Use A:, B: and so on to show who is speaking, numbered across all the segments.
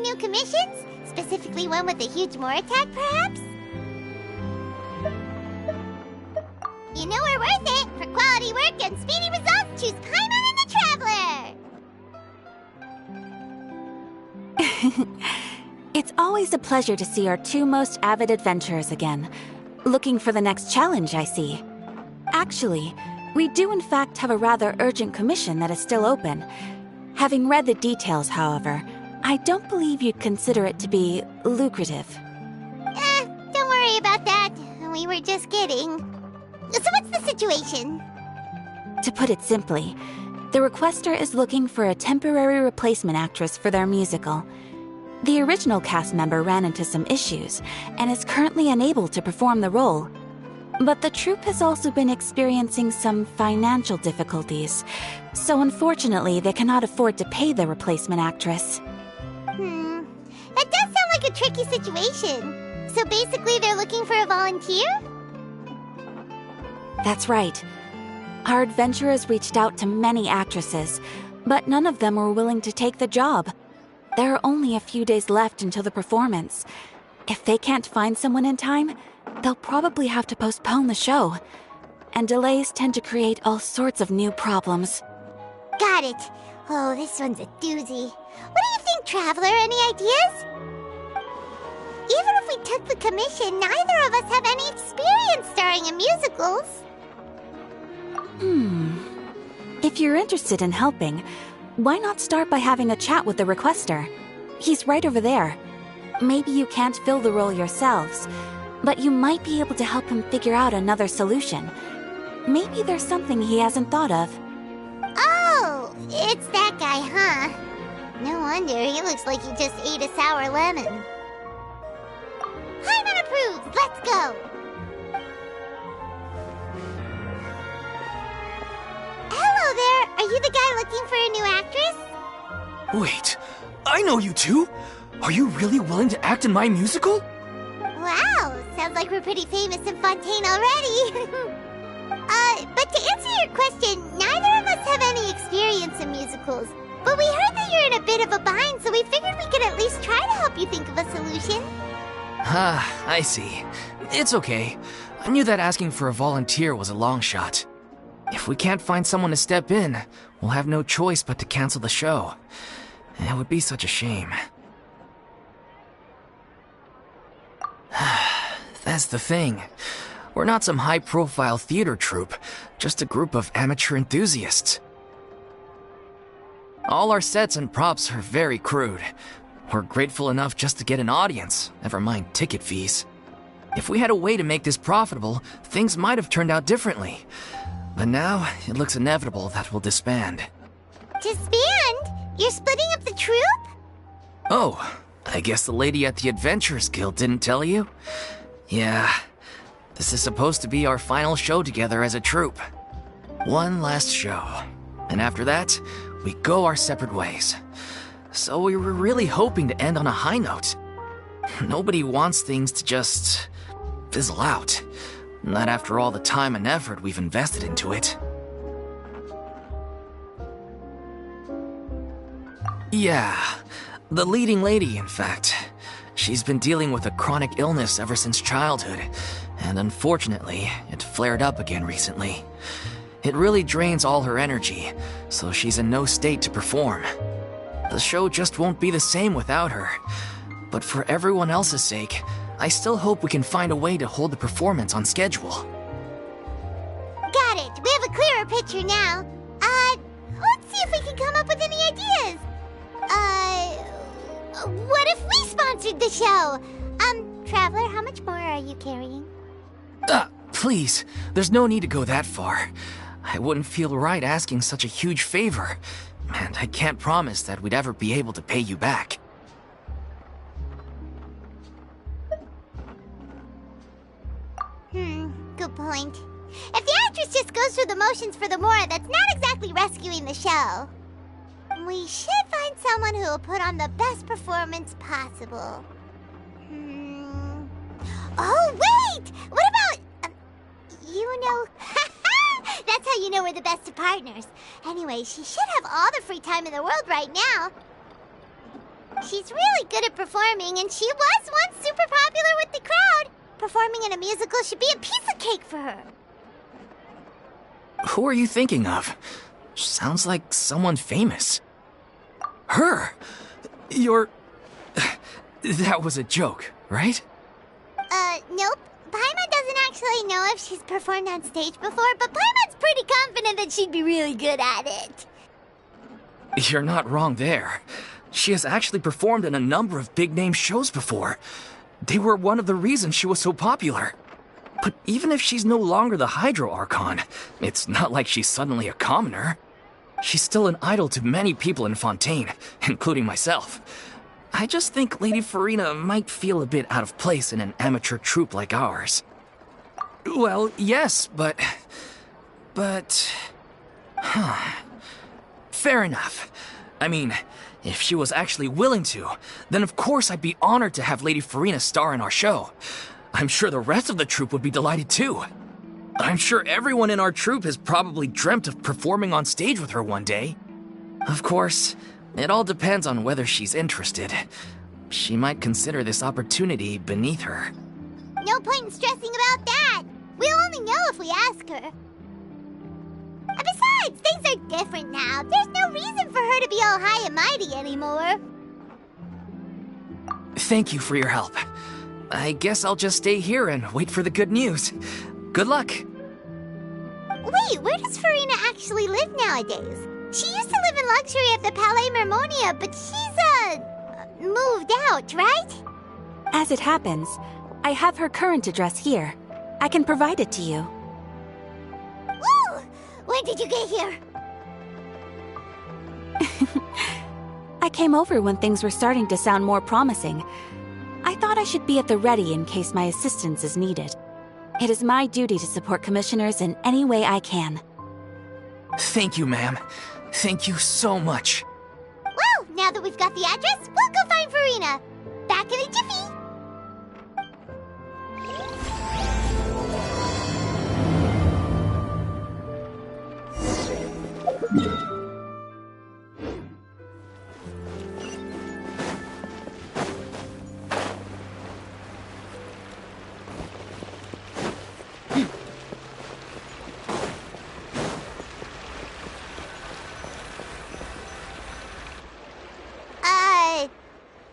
A: new commissions? Specifically one with a huge more attack, perhaps? You know we're worth it! For quality work and speedy results, choose Paimon and the Traveler!
B: It's always a pleasure to see our two most avid adventurers again. Looking for the next challenge, I see. Actually, we do in fact have a rather urgent commission that is still open. Having read the details, however, I don't believe you'd consider it to be lucrative.
A: Don't worry about that. We were just kidding. So what's the situation?
B: To put it simply, the requester is looking for a temporary replacement actress for their musical. The original cast member ran into some issues and is currently unable to perform the role. But the troupe has also been experiencing some financial difficulties, so unfortunately they cannot afford to pay the replacement actress.
A: That does sound like a tricky situation. So basically they're looking for a volunteer?
B: That's right. Our adventurers reached out to many actresses, but none of them were willing to take the job. There are only a few days left until the performance. If they can't find someone in time, they'll probably have to postpone the show. And delays tend to create all sorts of new problems.
A: Got it. Oh, this one's a doozy. What do you think, Traveler? Any ideas? Even if we took the commission, neither of us have any experience starring in musicals.
B: If you're interested in helping, why not start by having a chat with the requester? He's right over there. Maybe you can't fill the role yourselves, but you might be able to help him figure out another solution. Maybe there's something he hasn't thought of.
A: Oh, it's that guy, huh? No wonder, he looks like he just ate a sour lemon. Paimon approves! Let's go! Hello there! Are you the guy looking for a new actress?
C: Wait, I know you two! Are you really willing to act in my musical?
A: Wow, sounds like we're pretty famous in Fontaine already. But to answer your question, neither of us have any experience in musicals. But we heard that you're in a bit of a bind, so we figured we could at least try to help you think of a solution.
C: Ah, I see. It's okay. I knew that asking for a volunteer was a long shot. If we can't find someone to step in, we'll have no choice but to cancel the show. It would be such a shame. That's the thing. We're not some high-profile theater troupe, just a group of amateur enthusiasts. All our sets and props are very crude. We're grateful enough just to get an audience, never mind ticket fees. If we had a way to make this profitable, things might have turned out differently. But now, it looks inevitable that we'll disband.
A: Disband? You're splitting up the troupe?
C: Oh, I guess the lady at the Adventurers Guild didn't tell you? Yeah, this is supposed to be our final show together as a troupe. One last show. And after that, we go our separate ways. So we were really hoping to end on a high note. Nobody wants things to just fizzle out. Not after all the time and effort we've invested into it. Yeah, the leading lady, in fact. She's been dealing with a chronic illness ever since childhood, and unfortunately, it flared up again recently. It really drains all her energy, so she's in no state to perform. The show just won't be the same without her. But for everyone else's sake, I still hope we can find a way to hold the performance on schedule.
A: Got it. We have a clearer picture now. Let's see if we can come up with any ideas. What if we sponsored the show? Traveler, how much more are you carrying?
C: Please, there's no need to go that far. I wouldn't feel right asking such a huge favor, and I can't promise that we'd ever be able to pay you back.
A: Good point. If the actress just goes through the motions for the more, that's not exactly rescuing the show. We should find someone who will put on the best performance possible. Oh, wait! What about... you know... That's how you know we're the best of partners. Anyway, she should have all the free time in the world right now. She's really good at performing, and she was once super popular with the crowd. Performing in a musical should be a piece of cake for her.
C: Who are you thinking of? Sounds like someone famous. Her? You're... That was a joke, right?
A: Nope. Paimon doesn't actually know if she's performed on stage before, but Paimon's pretty confident that she'd be really good at it.
C: You're not wrong there. She has actually performed in a number of big-name shows before. They were one of the reasons she was so popular. But even if she's no longer the Hydro Archon, it's not like she's suddenly a commoner. She's still an idol to many people in Fontaine, including myself. I just think Lady Furina might feel a bit out of place in an amateur troupe like ours. Well, yes, but... Fair enough. I mean, if she was actually willing to, then of course I'd be honored to have Lady Furina star in our show. I'm sure the rest of the troupe would be delighted too. I'm sure everyone in our troupe has probably dreamt of performing on stage with her one day. Of course, it all depends on whether she's interested. She might consider this opportunity beneath her.
A: No point in stressing about that. We'll only know if we ask her. And besides, things are different now. There's no reason for her to be all high and mighty anymore.
C: Thank you for your help. I guess I'll just stay here and wait for the good news. Good luck.
A: Wait, where does Furina actually live nowadays? She used to live in luxury at the Palais Mermonia, but she's, moved out, right?
B: As it happens, I have her current address here. I can provide it to you.
A: Woo! When did you get here?
B: I came over when things were starting to sound more promising. I thought I should be at the ready in case my assistance is needed. It is my duty to support commissioners in any way I can.
C: Thank you, ma'am. Thank you so much.
A: Well, now that we've got the address, we'll go find Furina. Back in a jiffy.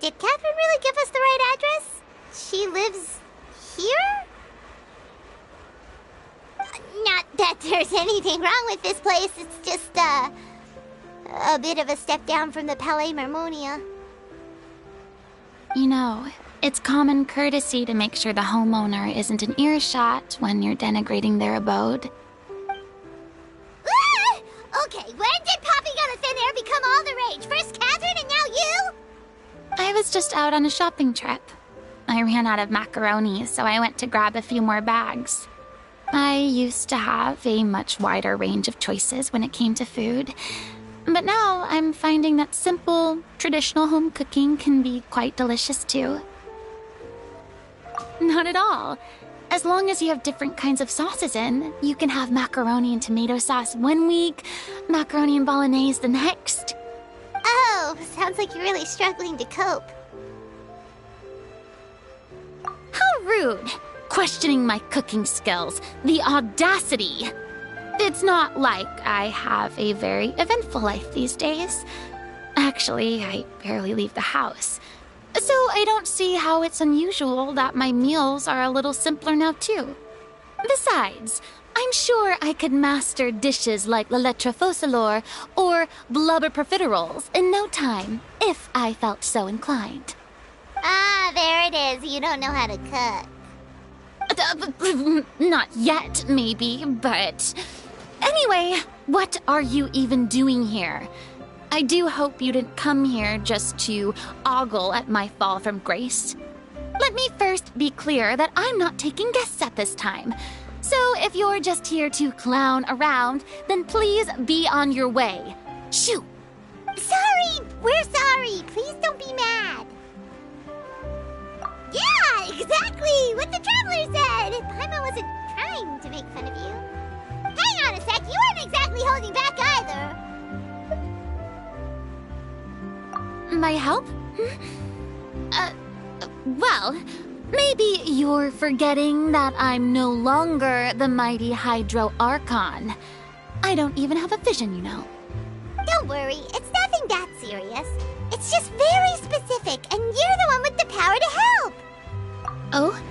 A: Did Catherine really give us the right address? She lives here? Not that there's anything wrong with this place. It's just, a bit of a step down from the Palais Mermonia.
D: You know, it's common courtesy to make sure the homeowner isn't in earshot when you're denigrating their abode.
A: Ah! Okay, when did popping out of thin air become all the rage? First Catherine and now you?
D: I was just out on a shopping trip. I ran out of macaroni, so I went to grab a few more bags. I used to have a much wider range of choices when it came to food, but now I'm finding that simple, traditional home cooking can be quite delicious too. Not at all. As long as you have different kinds of sauces in, you can have macaroni and tomato sauce one week, macaroni and bolognese the next.
A: Oh, sounds like you're really struggling to cope.
D: How rude! Questioning my cooking skills. The audacity! It's not like I have a very eventful life these days. Actually, I barely leave the house. So I don't see how it's unusual that my meals are a little simpler now too. Besides, I'm sure I could master dishes like la lettre faucilor or blubber profiteroles in no time, if I felt so inclined.
A: Ah, there it is. You don't know how to cook.
D: Not yet, maybe, but... Anyway, what are you even doing here? I do hope you didn't come here just to ogle at my fall from grace. Let me first be clear that I'm not taking guests at this time. So if you're just here to clown around, then please be on your way. Shoo!
A: Sorry! We're sorry! Please don't be mad! Yeah, exactly! What the Traveler said! Paimon wasn't trying to make fun of you. Hang on a sec, you weren't exactly holding back either!
D: My help? Well, maybe you're forgetting that I'm no longer the mighty Hydro Archon. I don't even have a vision, you know.
A: Don't worry, it's nothing that serious. It's just very specific, and you're the one with the power to help!
D: Oh?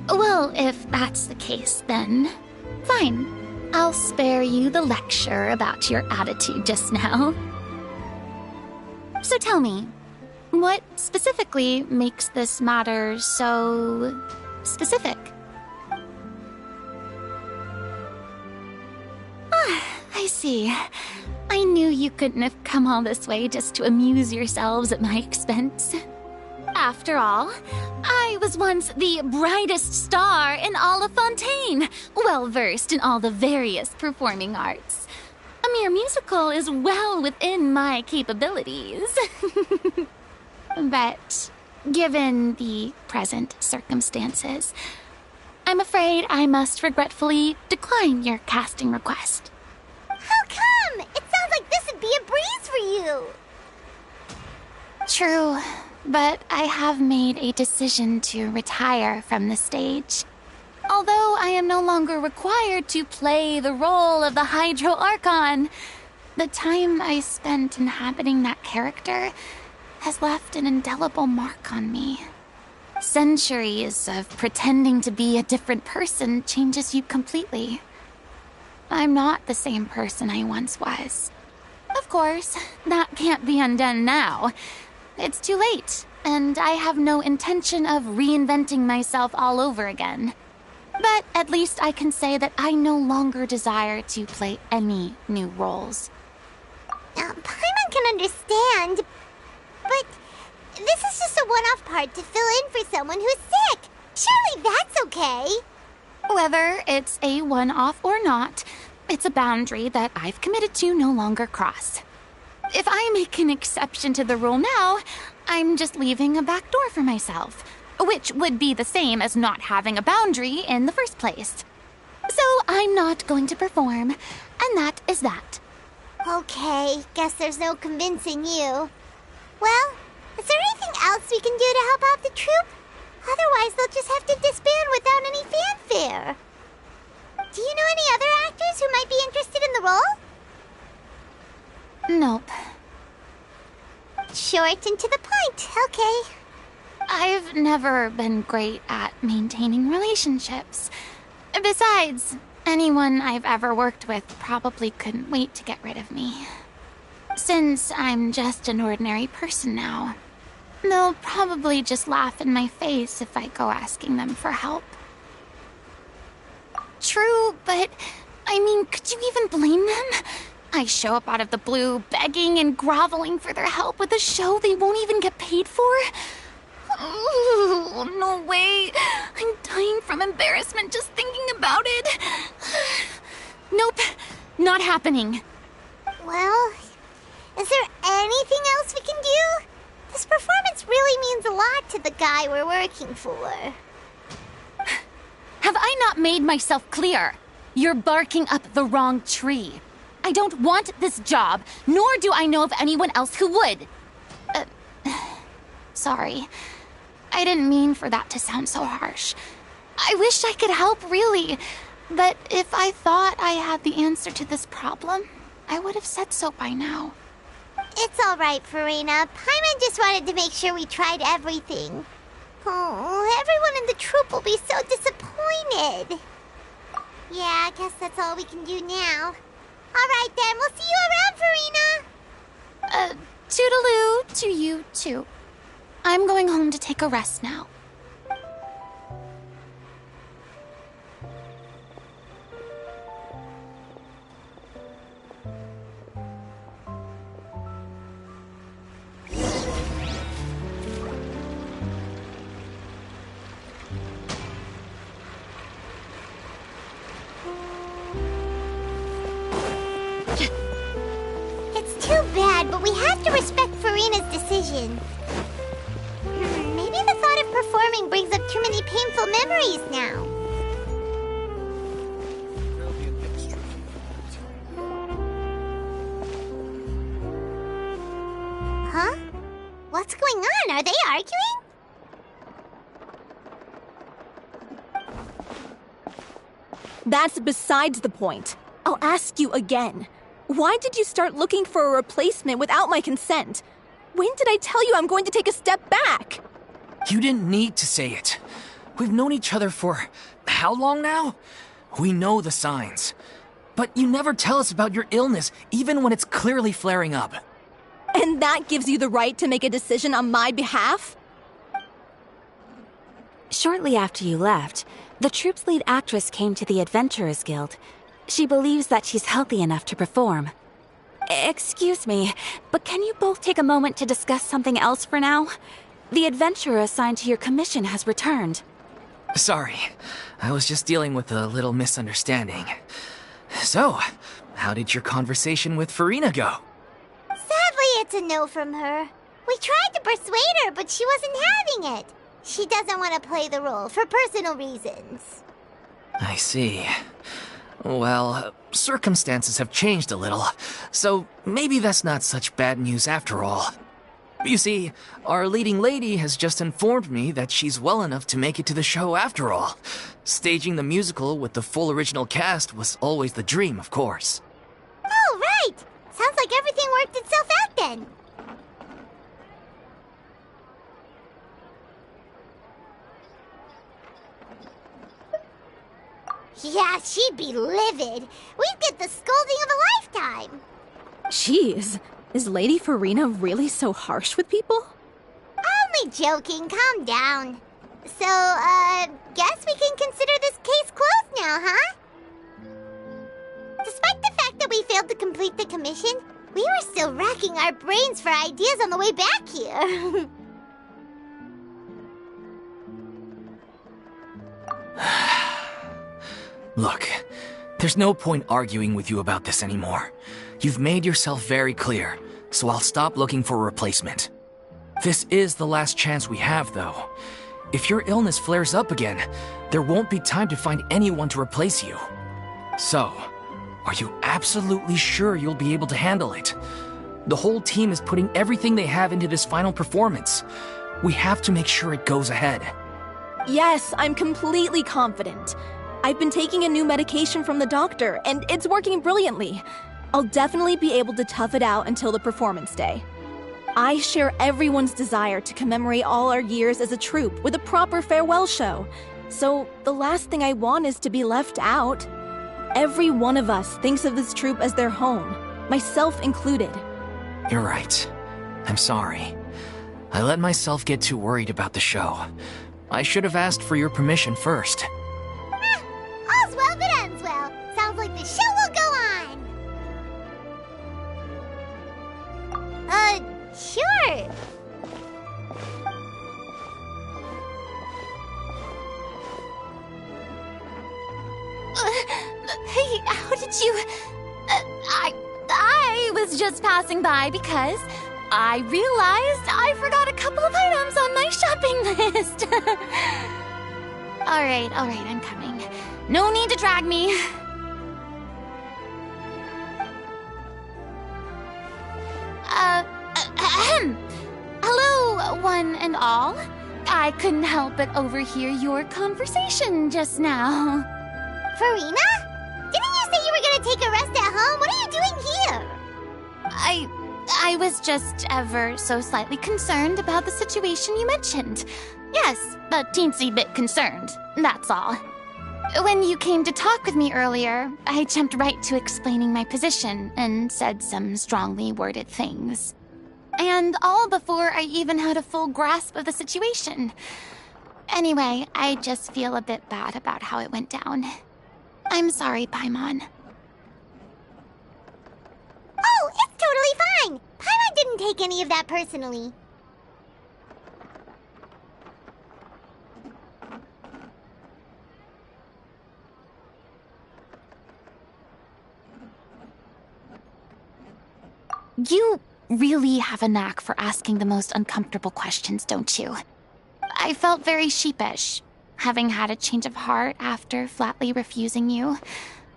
D: Well, if that's the case, then fine. I'll spare you the lecture about your attitude just now. So tell me, what specifically makes this matter so specific? I see. I knew you couldn't have come all this way just to amuse yourselves at my expense. After all, I was once the brightest star in all of Fontaine, well-versed in all the various performing arts. A mere musical is well within my capabilities. But given the present circumstances, I'm afraid I must regretfully decline your casting request.
A: How come? It sounds like this would be a breeze for you.
D: True, but I have made a decision to retire from the stage. Although I am no longer required to play the role of the Hydro Archon, the time I spent inhabiting that character has left an indelible mark on me. Centuries of pretending to be a different person changes you completely. I'm not the same person I once was. Of course, that can't be undone now. It's too late, and I have no intention of reinventing myself all over again. But at least I can say that I no longer desire to play any new roles.
A: Paimon can understand, but this is just a one-off part to fill in for someone who's sick. Surely that's okay.
D: Whether it's a one-off or not, it's a boundary that I've committed to no longer cross. If I make an exception to the rule now, I'm just leaving a back door for myself, which would be the same as not having a boundary in the first place. So I'm not going to perform, and that is that.
A: Okay, guess there's no convincing you. Well, is there anything else we can do to help out the troupe? Otherwise, they'll just have to disband without any fanfare. Do you know any other actors who might be interested in the role?
D: Nope.
A: Short and to the point, okay.
D: I've never been great at maintaining relationships. Besides, anyone I've ever worked with probably couldn't wait to get rid of me. Since I'm just an ordinary person now, they'll probably just laugh in my face if I go asking them for help. True, but I mean, could you even blame them? I show up out of the blue, begging and groveling for their help with a show they won't even get paid for? Oh, no way. I'm dying from embarrassment just thinking about it. Nope, not happening.
A: Well, is there anything else we can do? This performance really means a lot to the guy we're working for.
D: Have I not made myself clear? You're barking up the wrong tree. I don't want this job, nor do I know of anyone else who would. Sorry. I didn't mean for that to sound so harsh. I wish I could help, really. But if I thought I had the answer to this problem, I would have said so by now.
A: It's all right, Furina. Paimon just wanted to make sure we tried everything. Oh, everyone in the troupe will be so disappointed. Yeah, I guess that's all we can do now. All right, then. We'll see you around, Furina.
D: Toodaloo to you, too. I'm going home to take a rest now.
A: It's too bad, but we have to respect Furina's decision. Maybe the thought of performing brings up too many painful memories now. Huh? What What's going on? Are they arguing?
E: That's besides the point. I'll ask you again. Why did you start looking for a replacement without my consent? When did I tell you I'm going to take a step back?
C: You didn't need to say it. We've known each other for how long now? We know the signs. But you never tell us about your illness, even when it's clearly flaring up.
E: And that gives you the right to make a decision on my behalf?
B: Shortly after you left, the troupe's lead actress came to the Adventurers Guild. She believes that she's healthy enough to perform. Excuse me, but can you both take a moment to discuss something else for now? The adventurer assigned to your commission has returned.
C: Sorry, I was just dealing with a little misunderstanding. So, how did your conversation with Furina go?
A: Sadly, it's a no from her. We tried to persuade her, but she wasn't having it. She doesn't want to play the role for personal reasons.
C: I see. Well, circumstances have changed a little, so maybe that's not such bad news after all. You see, our leading lady has just informed me that she's well enough to make it to the show after all. Staging the musical with the full original cast was always the dream, of course.
A: Oh, right! Sounds like everything worked itself out then. Yeah, she'd be livid. We'd get the scolding of a lifetime.
E: Jeez, is Lady Furina really so harsh with people?
A: Only joking, calm down. So, guess we can consider this case closed now, huh? Despite the fact that we failed to complete the commission, we were still racking our brains for ideas on the way back here.
C: Look, there's no point arguing with you about this anymore. You've made yourself very clear, so I'll stop looking for a replacement. This is the last chance we have, though. If your illness flares up again, there won't be time to find anyone to replace you. So, are you absolutely sure you'll be able to handle it? The whole team is putting everything they have into this final performance. We have to make sure it goes ahead.
E: Yes, I'm completely confident. I've been taking a new medication from the doctor, and it's working brilliantly. I'll definitely be able to tough it out until the performance day. I share everyone's desire to commemorate all our years as a troupe with a proper farewell show. So the last thing I want is to be left out. Every one of us thinks of this troupe as their home, myself included.
C: You're right. I'm sorry. I let myself get too worried about the show. I should have asked for your permission first.
A: All's well that ends well. Sounds like the show will go on. Sure.
D: Hey, how did you... I was just passing by because I realized I forgot a couple of items on my shopping list. All right, I'm coming. No need to drag me. Hello, one and all. I couldn't help but overhear your conversation just now.
A: Furina? Didn't you say you were gonna take a rest at home? What are you doing here?
D: I was just ever so slightly concerned about the situation you mentioned. Yes, a teensy bit concerned, that's all. When you came to talk with me earlier, I jumped right to explaining my position and said some strongly worded things. And all before I even had a full grasp of the situation. Anyway, I just feel a bit bad about how it went down. I'm sorry, Paimon.
A: Oh, it's totally fine. Paimon didn't take any of that personally.
D: You really have a knack for asking the most uncomfortable questions, don't you? I felt very sheepish, having had a change of heart after flatly refusing you.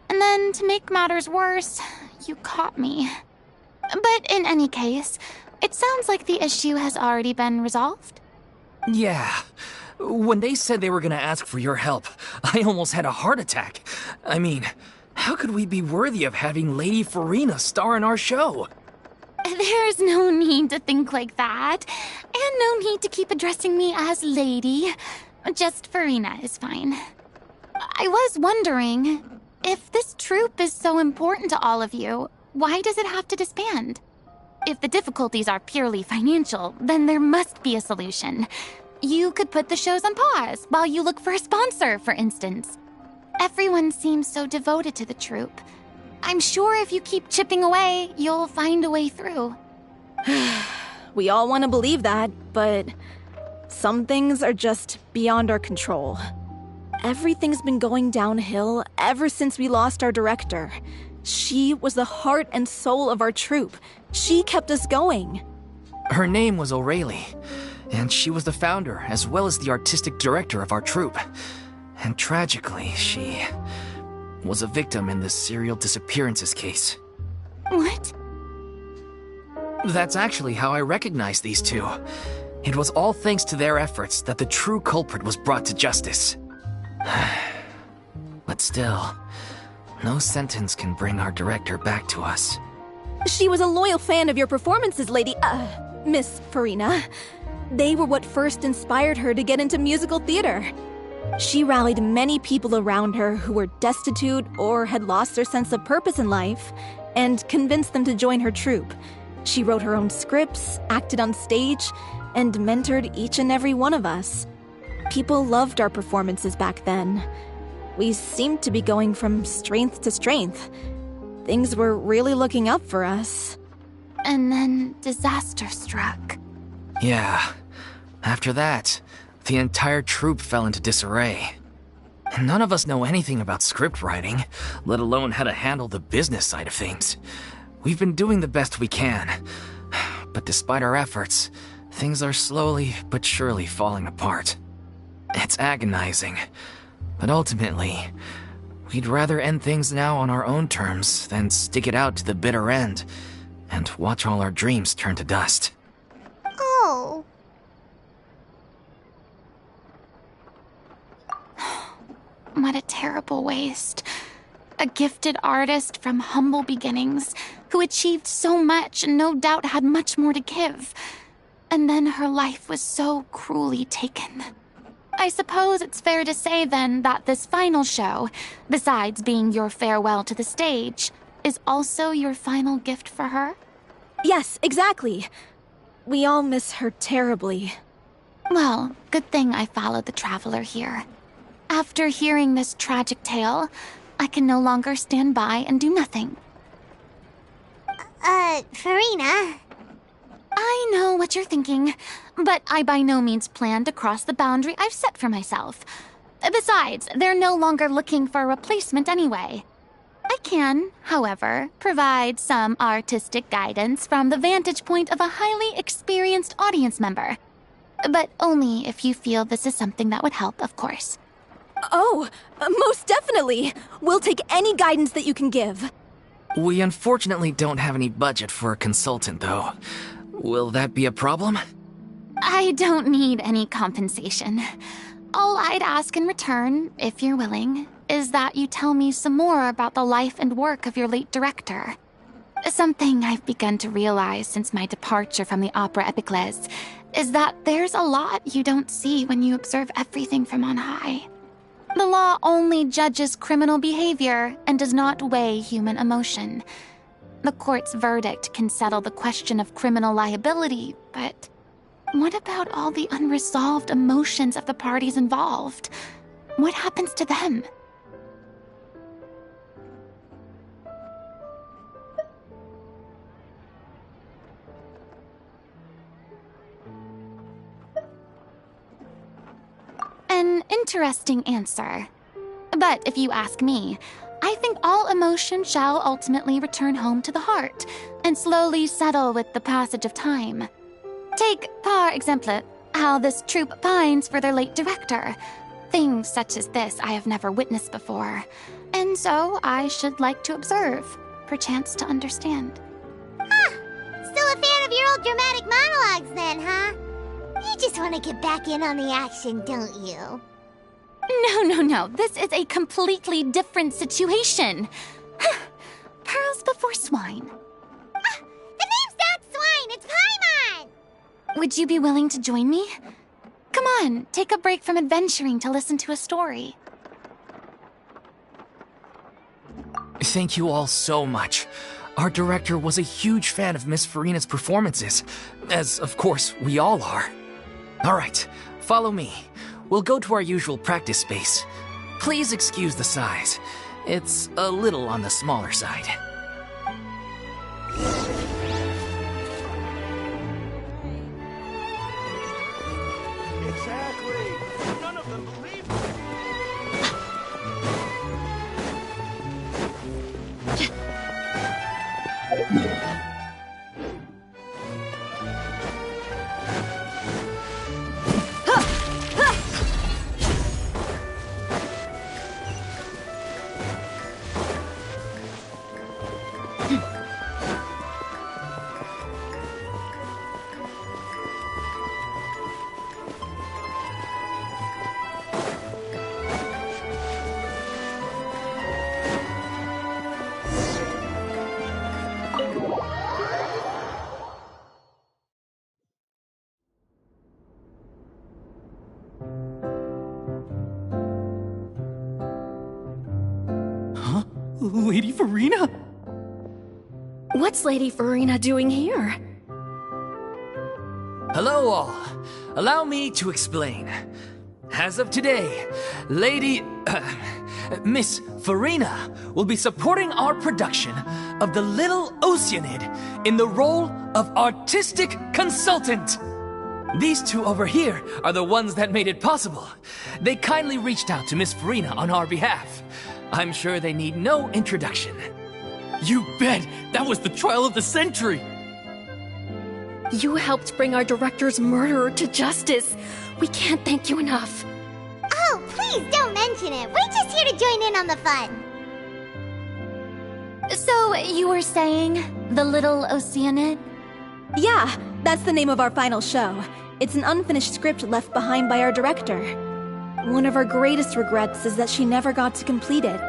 D: And then, to make matters worse, you caught me. But in any case, It sounds like the issue has already been resolved.
C: Yeah. When they said they were gonna ask for your help, I almost had a heart attack. I mean, how could we be worthy of having Lady Furina star in our show?
D: There's no need to think like that. And no need to keep addressing me as lady. Just Furina is fine. I was wondering, if this troupe is so important to all of you, why does it have to disband? If the difficulties are purely financial, then there must be a solution. You could put the shows on pause while you look for a sponsor, for instance. Everyone seems so devoted to the troupe. I'm sure if you keep chipping away, you'll find a way through.
E: We all want to believe that, but some things are just beyond our control. Everything's been going downhill ever since we lost our director. She was the heart and soul of our troupe. She kept us going.
C: Her name was O'Reilly, and she was the founder as well as the artistic director of our troupe. And tragically, she was a victim in this serial disappearances case.
D: What?
C: That's actually how I recognized these two. It was all thanks to their efforts that the true culprit was brought to justice. But still, no sentence can bring our director back to us.
E: She was a loyal fan of your performances, Miss Furina. They were what first inspired her to get into musical theater. She rallied many people around her who were destitute or had lost their sense of purpose in life, and convinced them to join her troupe. She wrote her own scripts, acted on stage, and mentored each and every one of us. People loved our performances back then. We seemed to be going from strength to strength. Things were really looking up for us.
D: And then disaster struck.
C: Yeah. After that, the entire troupe fell into disarray. None of us know anything about script writing, let alone how to handle the business side of things. We've been doing the best we can. But despite our efforts, things are slowly but surely falling apart. It's agonizing. But ultimately, we'd rather end things now on our own terms than stick it out to the bitter end and watch all our dreams turn to dust.
A: Oh.
D: What a terrible waste. A gifted artist from humble beginnings who achieved so much and no doubt had much more to give. And then her life was so cruelly taken. I suppose it's fair to say then that this final show, besides being your farewell to the stage, is also your final gift for her?
E: Yes, exactly. We all miss her terribly.
D: Well, good thing I followed the traveler here. After hearing this tragic tale, I can no longer stand by and do nothing.
A: Furina.
D: I know what you're thinking, but I by no means plan to cross the boundary I've set for myself. Besides, they're no longer looking for a replacement anyway. I can, however, provide some artistic guidance from the vantage point of a highly experienced audience member. But only if you feel this is something that would help, of course.
E: Oh, most definitely. We'll take any guidance that you can give.
C: We unfortunately don't have any budget for a consultant, though. Will that be a problem?
D: I don't need any compensation. All I'd ask in return, if you're willing, is that you tell me some more about the life and work of your late director. Something I've begun to realize since my departure from the Opera Epiclese is that there's a lot you don't see when you observe everything from on high. The law only judges criminal behavior and does not weigh human emotion. The court's verdict can settle the question of criminal liability, but what about all the unresolved emotions of the parties involved? What happens to them? An interesting answer. But if you ask me, I think all emotion shall ultimately return home to the heart and slowly settle with the passage of time. Take, par exemple, how this troupe pines for their late director. Things such as this I have never witnessed before, and so I should like to observe, perchance to understand.
A: Still a fan have your old dramatic monologues then, huh? You just want to get back in on the action, don't you?
D: No. This is a completely different situation. Pearls before swine.
A: The name's not Swine, it's Paimon!
D: Would you be willing to join me? Come on, take a break from adventuring to listen to a story.
C: Thank you all so much. Our director was a huge fan of Miss Furina's performances, as of course we all are. Alright, follow me. We'll go to our usual practice space. Please excuse the size. It's a little on the smaller side.
F: Exactly. None of them believe me.
C: Lady Furina?
E: What's Lady Furina doing here?
C: Hello all. Allow me to explain. As of today, Miss Furina will be supporting our production of The Little Oceanid in the role of artistic consultant. These two over here are the ones that made it possible. They kindly reached out to Miss Furina on our behalf. I'm sure they need no introduction.
G: You bet! That was the trial of the century!
E: You helped bring our director's murderer to justice. We can't thank you enough.
A: Oh, please don't mention it. We're just here to join in on the fun.
D: So, you were saying The Little Oceanid?
E: Yeah, that's the name of our final show. It's an unfinished script left behind by our director. One of our greatest regrets is that she never got to complete it.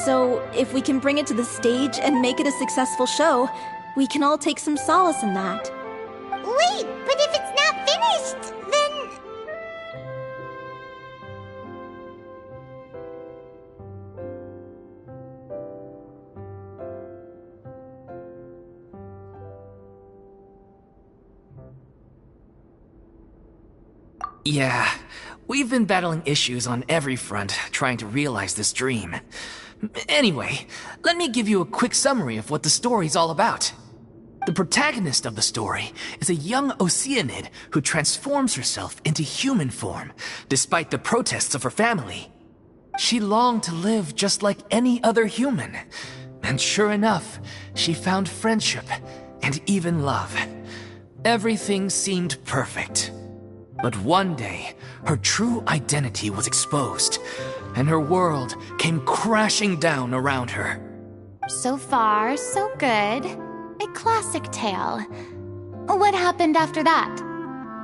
E: So, if we can bring it to the stage and make it a successful show, we can all take some solace in that.
A: Wait, but if it's not finished, then...
C: Yeah, we've been battling issues on every front trying to realize this dream. Anyway, let me give you a quick summary of what the story's all about. The protagonist of the story is a young Oceanid who transforms herself into human form, despite the protests of her family. She longed to live just like any other human. And sure enough, she found friendship and even love. Everything seemed perfect. But one day, her true identity was exposed, and her world came crashing down around her.
D: So far, so good. A classic tale. What happened after that?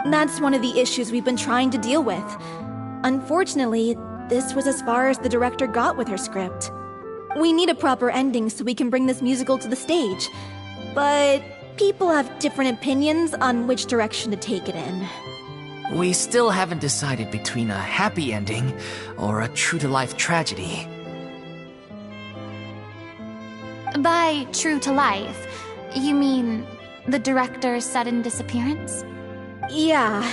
E: That's one of the issues we've been trying to deal with. Unfortunately, this was as far as the director got with her script. We need a proper ending so we can bring this musical to the stage. But people have different opinions on which direction to take it in.
C: We still haven't decided between a happy ending or a true-to-life tragedy.
D: By true to life, you mean the director's sudden disappearance?
E: Yeah,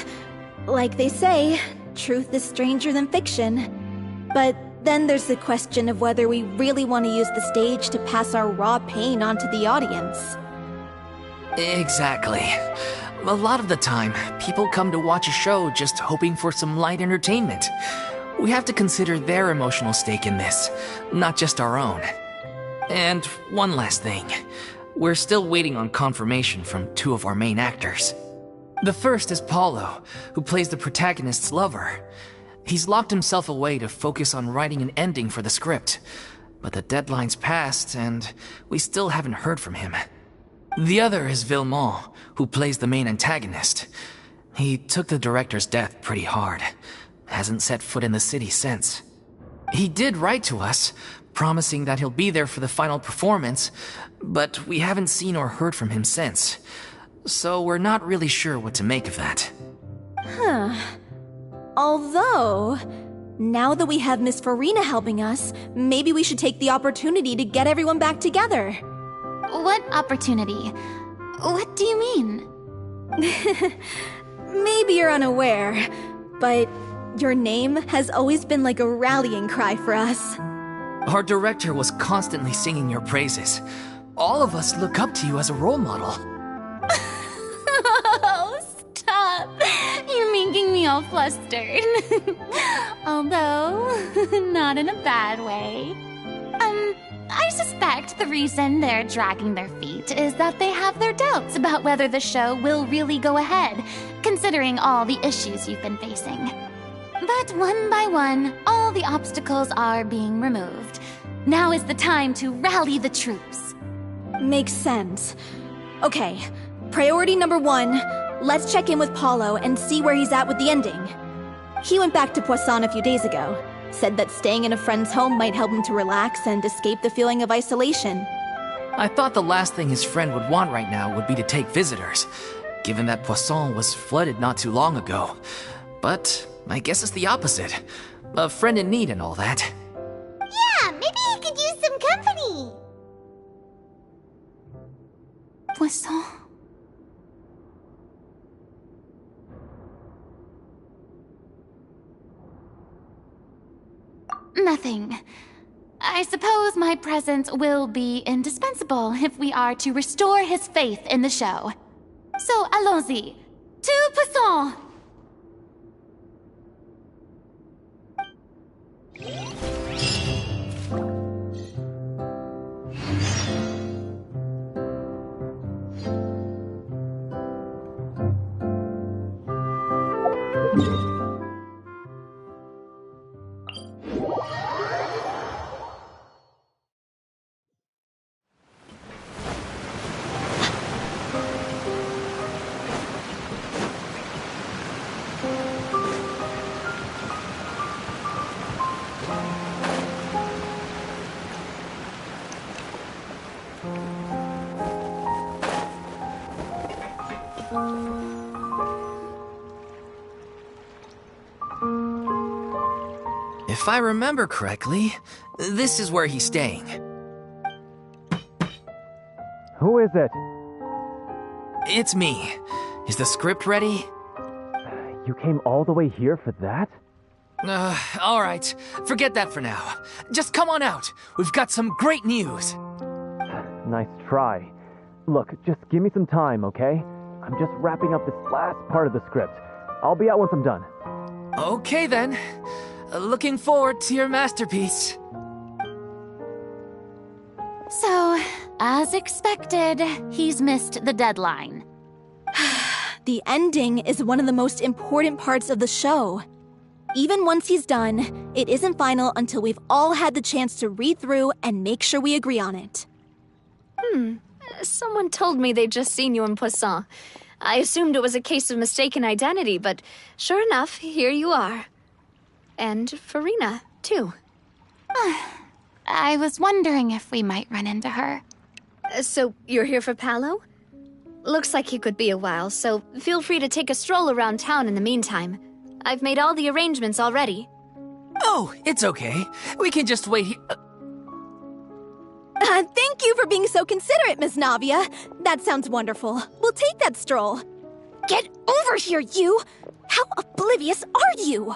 E: like they say, truth is stranger than fiction. But then there's the question of whether we really want to use the stage to pass our raw pain onto the audience.
C: Exactly. A lot of the time, people come to watch a show just hoping for some light entertainment. We have to consider their emotional stake in this, not just our own. And one last thing. We're still waiting on confirmation from two of our main actors. The first is Paulo, who plays the protagonist's lover. He's locked himself away to focus on writing an ending for the script. But the deadline's passed, and we still haven't heard from him. The other is Villemont, who plays the main antagonist. He took the director's death pretty hard. Hasn't set foot in the city since. He did write to us, promising that he'll be there for the final performance, but we haven't seen or heard from him since. So we're not really sure what to make of that.
E: Although, now that we have Miss Furina helping us, maybe we should take the opportunity to get everyone back together.
D: What opportunity? What do you mean?
E: Maybe you're unaware, but your name has always been like a rallying cry for us.
C: Our director was constantly singing your praises. All of us look up to you as a role model.
D: Oh, stop! You're making me all flustered. Although, not in a bad way. I suspect the reason they're dragging their feet is that they have their doubts about whether the show will really go ahead, considering all the issues you've been facing. But one by one, all the obstacles are being removed. Now is the time to rally the troops.
E: Makes sense. Okay, priority number 1, let's check in with Paulo and see where he's at with the ending. He went back to Poisson a few days ago, said that staying in a friend's home might help him to relax and escape the feeling of isolation.
C: I thought the last thing his friend would want right now would be to take visitors, given that Poisson was flooded not too long ago. But I guess it's the opposite. A friend in need and all that.
A: Yeah, maybe he could use some company.
D: Poisson. Nothing. I suppose my presence will be indispensable if we are to restore his faith in the show. So, allons-y. To Poisson!
C: If I remember correctly, this is where he's staying.
H: Who is it?
C: It's me. Is the script ready?
H: You came all the way here for that?
C: All right. Forget that for now. Just come on out. We've got some great news.
H: Nice try. Look, just give me some time, okay? I'm just wrapping up this last part of the script. I'll be out once I'm done.
C: Okay, then. Looking forward to your masterpiece.
D: So, as expected, he's missed the deadline.
E: The ending is one of the most important parts of the show. Even once he's done, it isn't final until we've all had the chance to read through and make sure we agree on it.
I: Someone told me they'd just seen you in Poisson. I assumed it was a case of mistaken identity, but sure enough, here you are. And Furina, too.
D: I was wondering if we might run into her.
I: So, you're here for Paolo? Looks like he could be a while, so feel free to take a stroll around town in the meantime. I've made all the arrangements already.
C: Oh, it's okay. We can just wait here.
E: Thank you for being so considerate, Miss Navia. That sounds wonderful. We'll take that stroll. Get over here, you! How oblivious are you?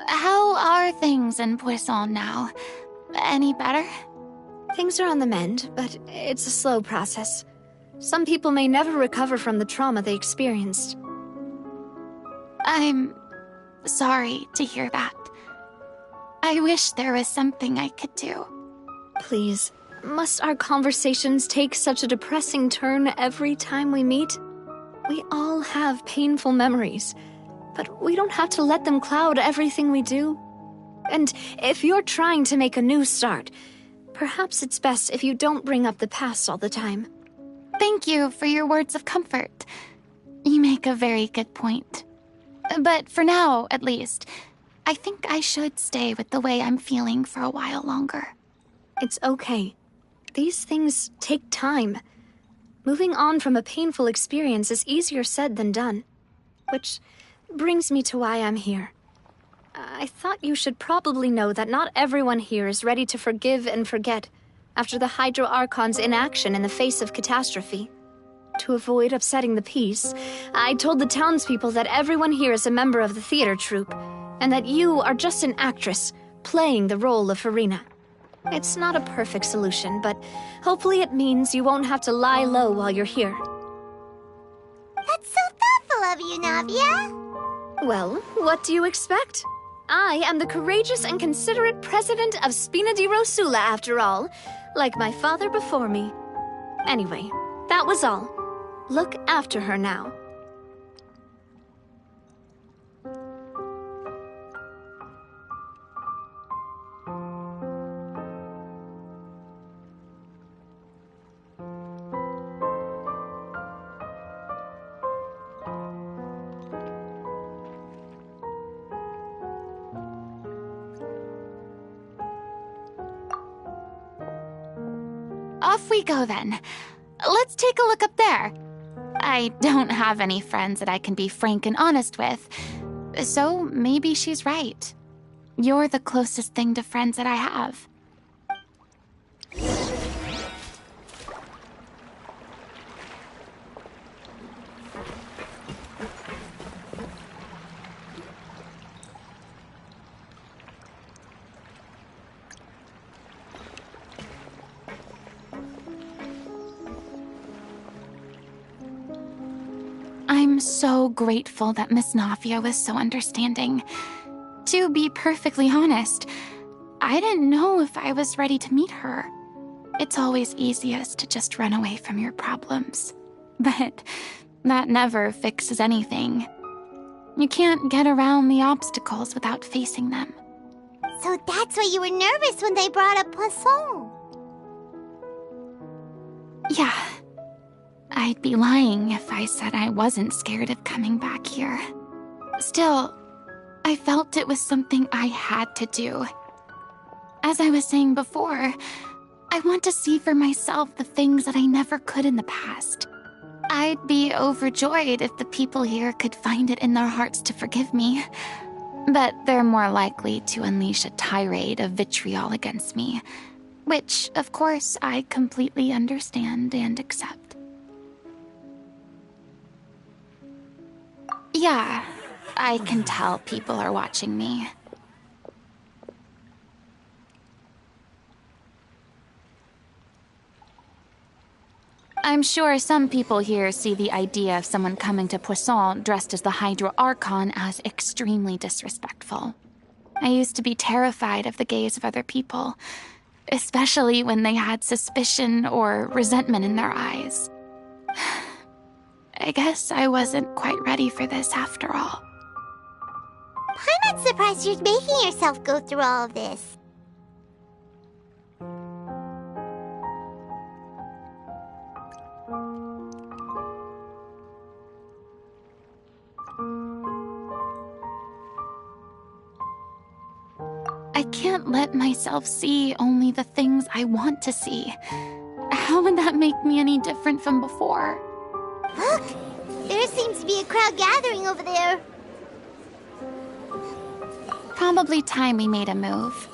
D: How are things in Poisson now? Any better?
I: Things are on the mend, but it's a slow process. Some people may never recover from the trauma they experienced.
D: I'm sorry to hear that. I wish there was something I could do.
I: Please, must our conversations take such a depressing turn every time we meet? We all have painful memories, but we don't have to let them cloud everything we do. And if you're trying to make a new start, Perhaps it's best if you don't bring up the past all the time.
D: Thank you for your words of comfort. You make a very good point. But for now, at least, I think I should stay with the way I'm feeling for a while longer.
I: It's okay. These things take time. Moving on from a painful experience is easier said than done. Which brings me to why I'm here. I thought you should probably know that not everyone here is ready to forgive and forget after the Hydro Archon's inaction in the face of catastrophe. To avoid upsetting the peace, I told the townspeople that everyone here is a member of the theater troupe, and that you are just an actress playing the role of Furina. It's not a perfect solution, but hopefully it means you won't have to lie low while you're here.
A: That's so thoughtful of you, Navia.
I: Well, what do you expect? I am the courageous and considerate president of Spina di Rosula, after all, like my father before me. Anyway, that was all. Look after her now.
D: Off we go then. Let's take a look up there. I don't have any friends that I can be frank and honest with, so maybe she's right. You're the closest thing to friends that I have. I'm so grateful that Miss Navia was so understanding. To be perfectly honest, I didn't know if I was ready to meet her. It's always easiest to just run away from your problems. But that never fixes anything. You can't get around the obstacles without facing them.
A: So that's why you were nervous when they brought up Poisson.
D: Yeah. I'd be lying if I said I wasn't scared of coming back here. Still, I felt it was something I had to do. As I was saying before, I want to see for myself the things that I never could in the past. I'd be overjoyed if the people here could find it in their hearts to forgive me. But they're more likely to unleash a tirade of vitriol against me, which, of course, I completely understand and accept. Yeah, I can tell people are watching me. I'm sure some people here see the idea of someone coming to Poisson dressed as the Hydro Archon as extremely disrespectful. I used to be terrified of the gaze of other people, especially when they had suspicion or resentment in their eyes. I guess I wasn't quite ready for this after all.
A: I'm not surprised you're making yourself go through all of this.
D: I can't let myself see only the things I want to see. How would that make me any different from before?
A: Look! There seems to be a crowd gathering over there.
D: Probably time we made a move.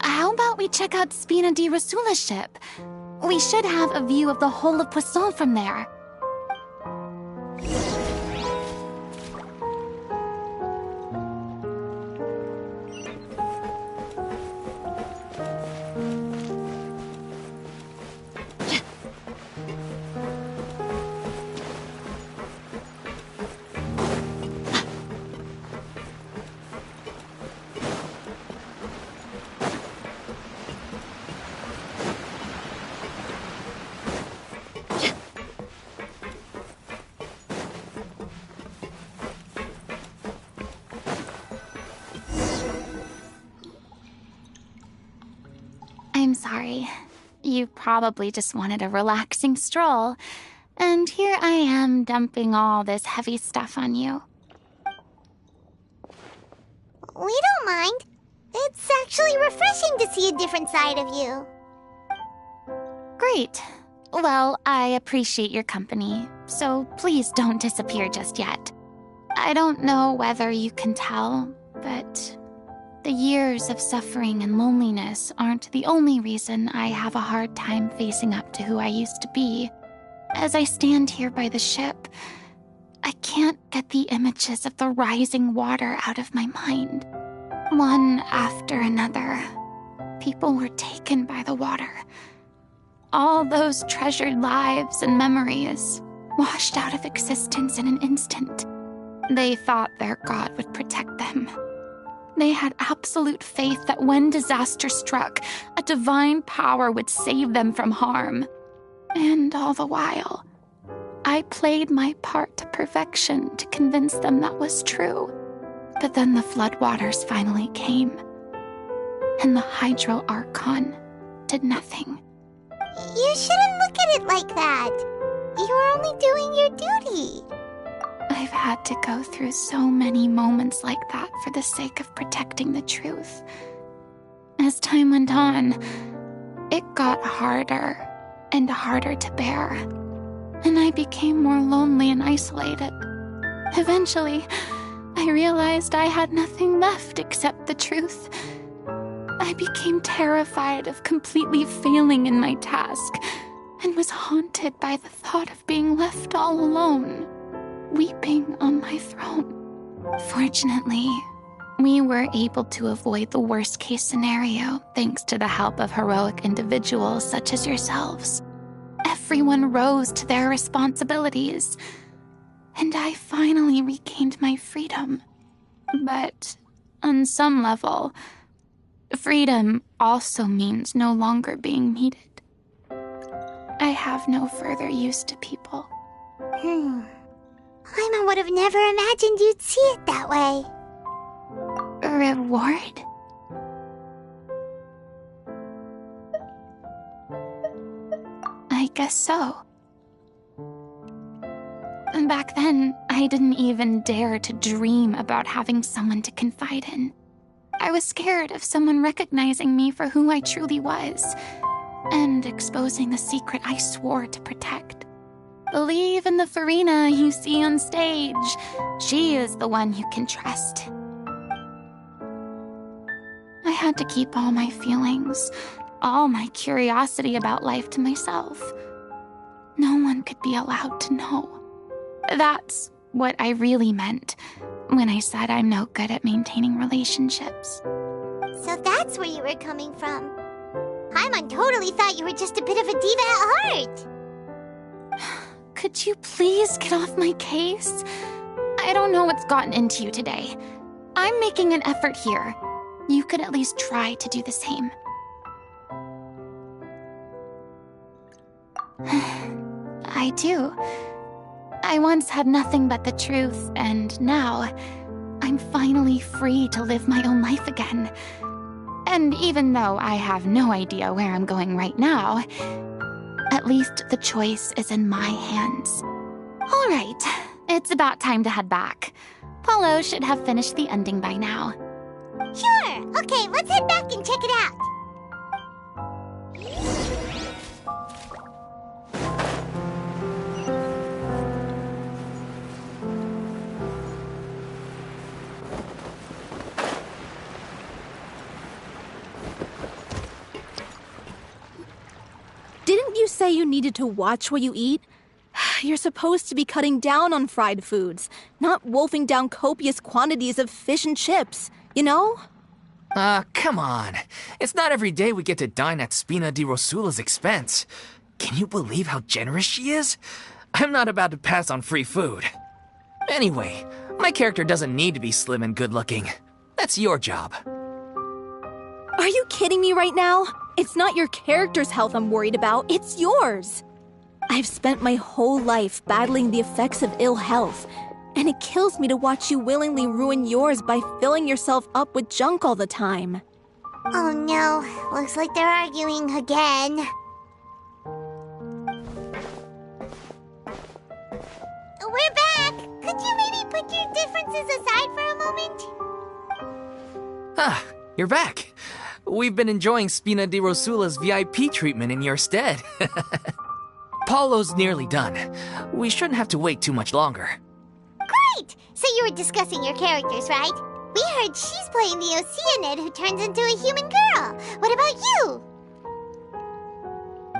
D: How about we check out Spina di Rosula's ship? We should have a view of the whole of Poisson from there. sorry. You probably just wanted a relaxing stroll, and here I am dumping all this heavy stuff on you.
A: We don't mind. It's actually refreshing to see a different side of you.
D: Great. Well, I appreciate your company, so please don't disappear just yet. I don't know whether you can tell, but the years of suffering and loneliness aren't the only reason I have a hard time facing up to who I used to be. As I stand here by the ship, I can't get the images of the rising water out of my mind. One after another, people were taken by the water. All those treasured lives and memories washed out of existence in an instant. They thought their God would protect them. They had absolute faith that when disaster struck, a divine power would save them from harm. And all the while, I played my part to perfection to convince them that was true. But then the floodwaters finally came, and the Hydro Archon did nothing.
A: You shouldn't look at it like that. You were only doing your duty.
D: I've had to go through so many moments like that for the sake of protecting the truth. As time went on, it got harder and harder to bear, and I became more lonely and isolated. Eventually, I realized I had nothing left except the truth. I became terrified of completely failing in my task, and was haunted by the thought of being left all alone, weeping on my throne. Fortunately, we were able to avoid the worst-case scenario thanks to the help of heroic individuals such as yourselves. Everyone rose to their responsibilities, and I finally regained my freedom. But on some level, freedom also means no longer being needed. I have no further use to people.
A: Paimon would have never imagined you'd see it that way.
D: A reward? I guess so. Back then, I didn't even dare to dream about having someone to confide in. I was scared of someone recognizing me for who I truly was, and exposing the secret I swore to protect. Believe in the Furina you see on stage. She is the one you can trust. I had to keep all my feelings, all my curiosity about life to myself. No one could be allowed to know. That's what I really meant when I said I'm no good at maintaining relationships.
A: So that's where you were coming from. Paimon totally thought you were just a bit of a diva at heart.
D: Could you please get off my case? I don't know what's gotten into you today. I'm making an effort here. You could at least try to do the same. I do. I once had nothing but the truth, and now I'm finally free to live my own life again. And even though I have no idea where I'm going right now, at least the choice is in my hands. All right, it's about time to head back. Paulo should have finished the ending by now.
A: Sure. Okay, let's head back and check it out.
E: Didn't you say you needed to watch what you eat? You're supposed to be cutting down on fried foods, not wolfing down copious quantities of fish and chips, you know?
C: Come on. It's not every day we get to dine at Spina di Rosula's expense. Can you believe how generous she is? I'm not about to pass on free food. Anyway, my character doesn't need to be slim and good-looking. That's your job.
E: Are you kidding me right now? It's not your character's health I'm worried about, it's yours. I've spent my whole life battling the effects of ill health, and it kills me to watch you willingly ruin yours by filling yourself up with junk all the time.
A: Oh no, looks like they're arguing again. We're back! Could you maybe put your differences aside for a moment?
C: Ah, you're back. We've been enjoying Spina di Rosula's VIP treatment in your stead. Paulo's nearly done. We shouldn't have to wait too much longer.
A: Great! So you were discussing your characters, right? We heard she's playing the Oceanid who turns into a human girl. What about you?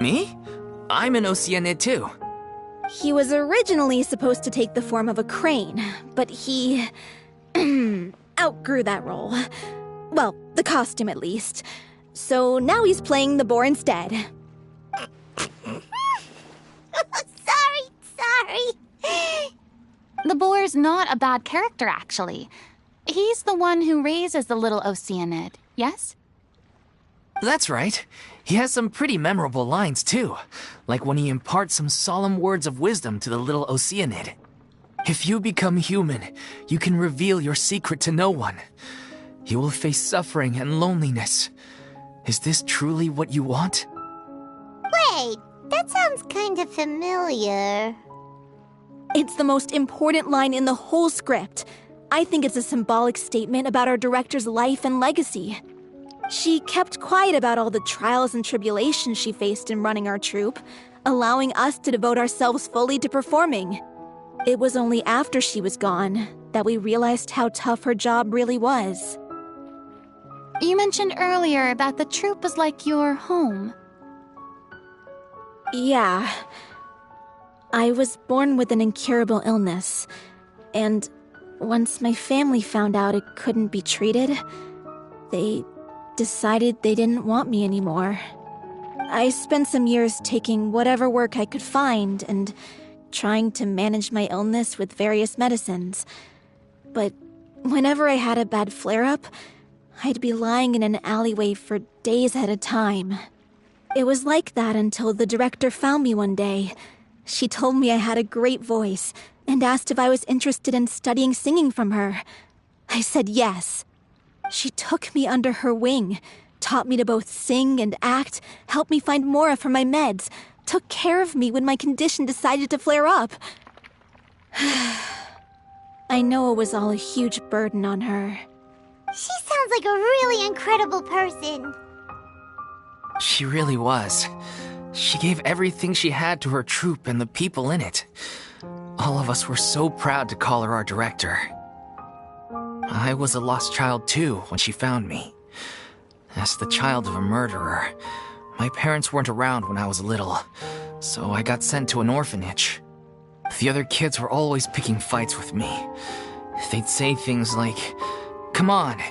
C: Me? I'm an Oceanid too.
E: He was originally supposed to take the form of a crane, but he outgrew that role. Well, the costume at least. So now he's playing the boar instead.
A: Sorry.
D: The boar's not a bad character, actually. He's the one who raises the little Oceanid, yes?
C: That's right. He has some pretty memorable lines too, like when he imparts some solemn words of wisdom to the little Oceanid. If you become human, you can reveal your secret to no one. You will face suffering and loneliness. Is this truly what you want?
A: Wait, that sounds kind of familiar.
E: It's the most important line in the whole script. I think it's a symbolic statement about our director's life and legacy. She kept quiet about all the trials and tribulations she faced in running our troupe, allowing us to devote ourselves fully to performing. It was only after she was gone that we realized how tough her job really was.
D: You mentioned earlier that the troupe was like your home.
E: Yeah. I was born with an incurable illness, and once my family found out it couldn't be treated, they decided they didn't want me anymore. I spent some years taking whatever work I could find and trying to manage my illness with various medicines. But whenever I had a bad flare-up, I'd be lying in an alleyway for days at a time. It was like that until the director found me one day. She told me I had a great voice and asked if I was interested in studying singing from her. I said yes. She took me under her wing, taught me to both sing and act, helped me find Mora for my meds, took care of me when my condition decided to flare up. I know it was all a huge burden on her.
A: She sounds like a really incredible person.
C: She really was. She gave everything she had to her troupe and the people in it. All of us were so proud to call her our director. I was a lost child too when she found me. As the child of a murderer, my parents weren't around when I was little, so I got sent to an orphanage. The other kids were always picking fights with me. They'd say things like, "Come on,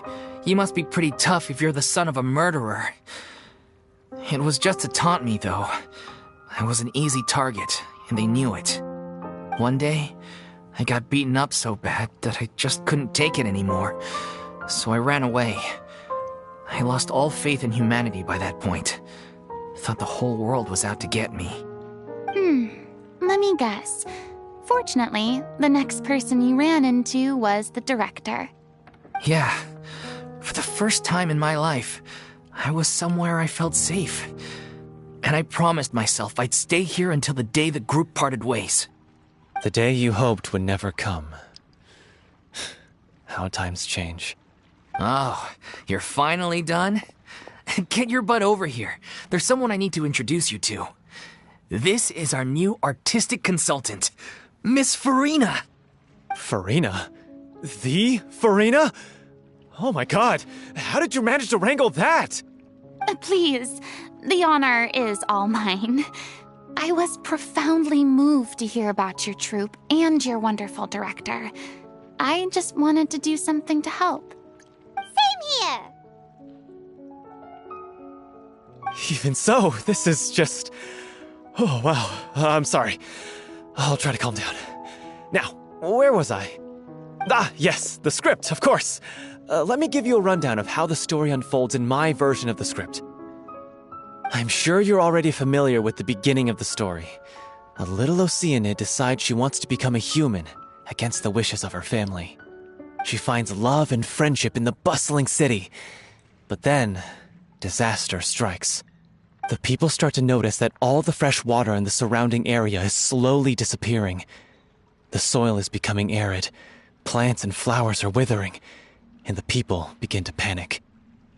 C: you must be pretty tough if you're the son of a murderer." It was just to taunt me, though. I was an easy target, and they knew it. One day, I got beaten up so bad that I just couldn't take it anymore, so I ran away. I lost all faith in humanity by that point. Thought the whole world was out to get me.
D: Let me guess. Fortunately, the next person you ran into was the director.
C: Yeah. For the first time in my life, I was somewhere I felt safe. And I promised myself I'd stay here until the day the group parted ways.
J: The day you hoped would never come. How times change.
C: Oh, you're finally done? Get your butt over here. There's someone I need to introduce you to. This is our new artistic consultant, Miss Furina.
J: Furina? The Furina? Oh my god, how did you manage to wrangle that?
D: Please, the honor is all mine. I was profoundly moved to hear about your troupe and your wonderful director. I just wanted to do something to help.
A: Same here.
J: Even so, this is just... Oh, wow. I'm sorry. I'll try to calm down. Now, where was I? Ah, yes, the script, of course. Let me give you a rundown of how the story unfolds in my version of the script. I'm sure you're already familiar with the beginning of the story. A little Oceanid decides she wants to become a human, against the wishes of her family. She finds love and friendship in the bustling city. But then, disaster strikes. The people start to notice that all the fresh water in the surrounding area is slowly disappearing. The soil is becoming arid, plants and flowers are withering, and the people begin to panic.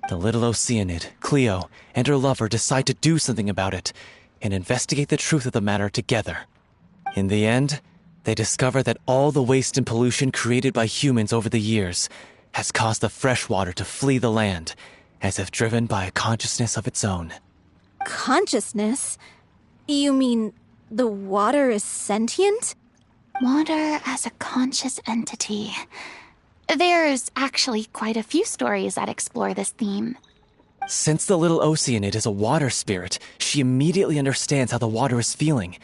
J: The little Oceanid, Cleo, and her lover decide to do something about it and investigate the truth of the matter together. In the end, they discover that all the waste and pollution created by humans over the years has caused the fresh water to flee the land, as if driven by a consciousness of its own.
E: Consciousness? You mean the water is sentient?
D: Water as a conscious entity. There's actually quite a few stories that explore this theme.
J: Since the little Oceanid is a water spirit, she immediately understands how the water is feeling.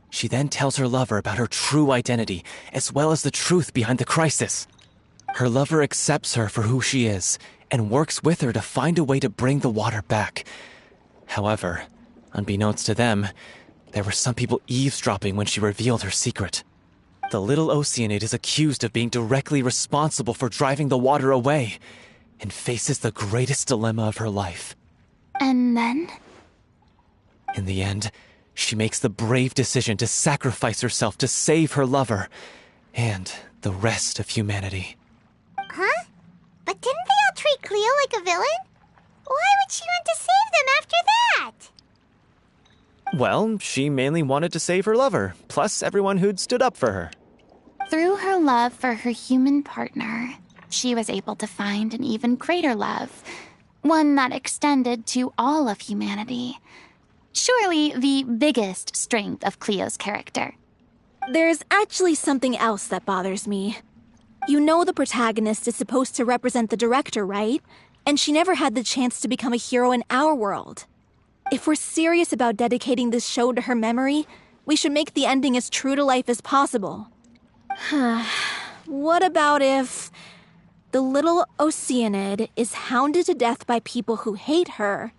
J: She then tells her lover about her true identity, as well as the truth behind the crisis. Her lover accepts her for who she is, and works with her to find a way to bring the water back. However, unbeknownst to them, there were some people eavesdropping when she revealed her secret. The little Oceanid is accused of being directly responsible for driving the water away, and faces the greatest dilemma of her life.
D: And then?
J: In the end, she makes the brave decision to sacrifice herself to save her lover, and the rest of humanity.
A: Huh? But didn't they all treat Cleo like a villain? Why would she want to save them after that?
J: Well, she mainly wanted to save her lover, plus everyone who'd stood up for her.
D: Through her love for her human partner, she was able to find an even greater love, one that extended to all of humanity. Surely the biggest strength of Cleo's character.
E: There's actually something else that bothers me. You know the protagonist is supposed to represent the director, right? And she never had the chance to become a hero in our world. If we're serious about dedicating this show to her memory, we should make the ending as true to life as possible. What about if the little Oceanid is hounded to death by people who hate her,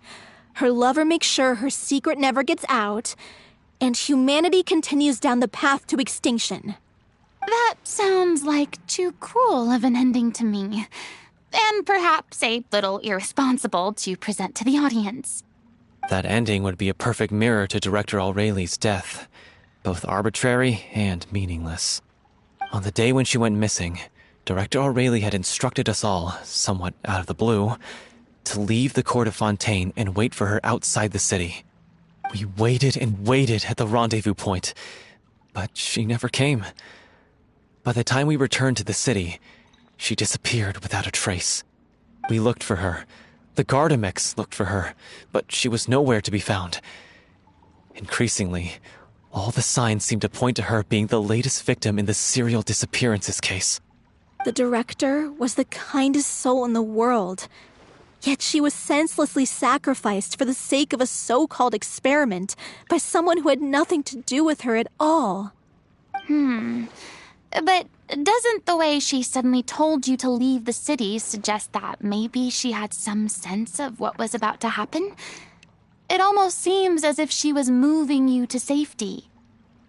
E: her lover makes sure her secret never gets out, and humanity continues down the path to extinction?
D: That sounds like too cruel of an ending to me, and perhaps a little irresponsible to present to the audience.
J: That ending would be a perfect mirror to Director Aurelie's death, both arbitrary and meaningless. On the day when she went missing, Director Aurelie had instructed us all, somewhat out of the blue, to leave the court of Fontaine and wait for her outside the city. We waited and waited at the rendezvous point, but she never came. By the time we returned to the city, she disappeared without a trace. We looked for her. The Gardamex looked for her, but she was nowhere to be found. Increasingly, all the signs seemed to point to her being the latest victim in the serial disappearances case.
E: The director was the kindest soul in the world, yet she was senselessly sacrificed for the sake of a so-called experiment by someone who had nothing to do with her at all.
D: But doesn't the way she suddenly told you to leave the city suggest that maybe she had some sense of what was about to happen? It almost seems as if she was moving you to safety.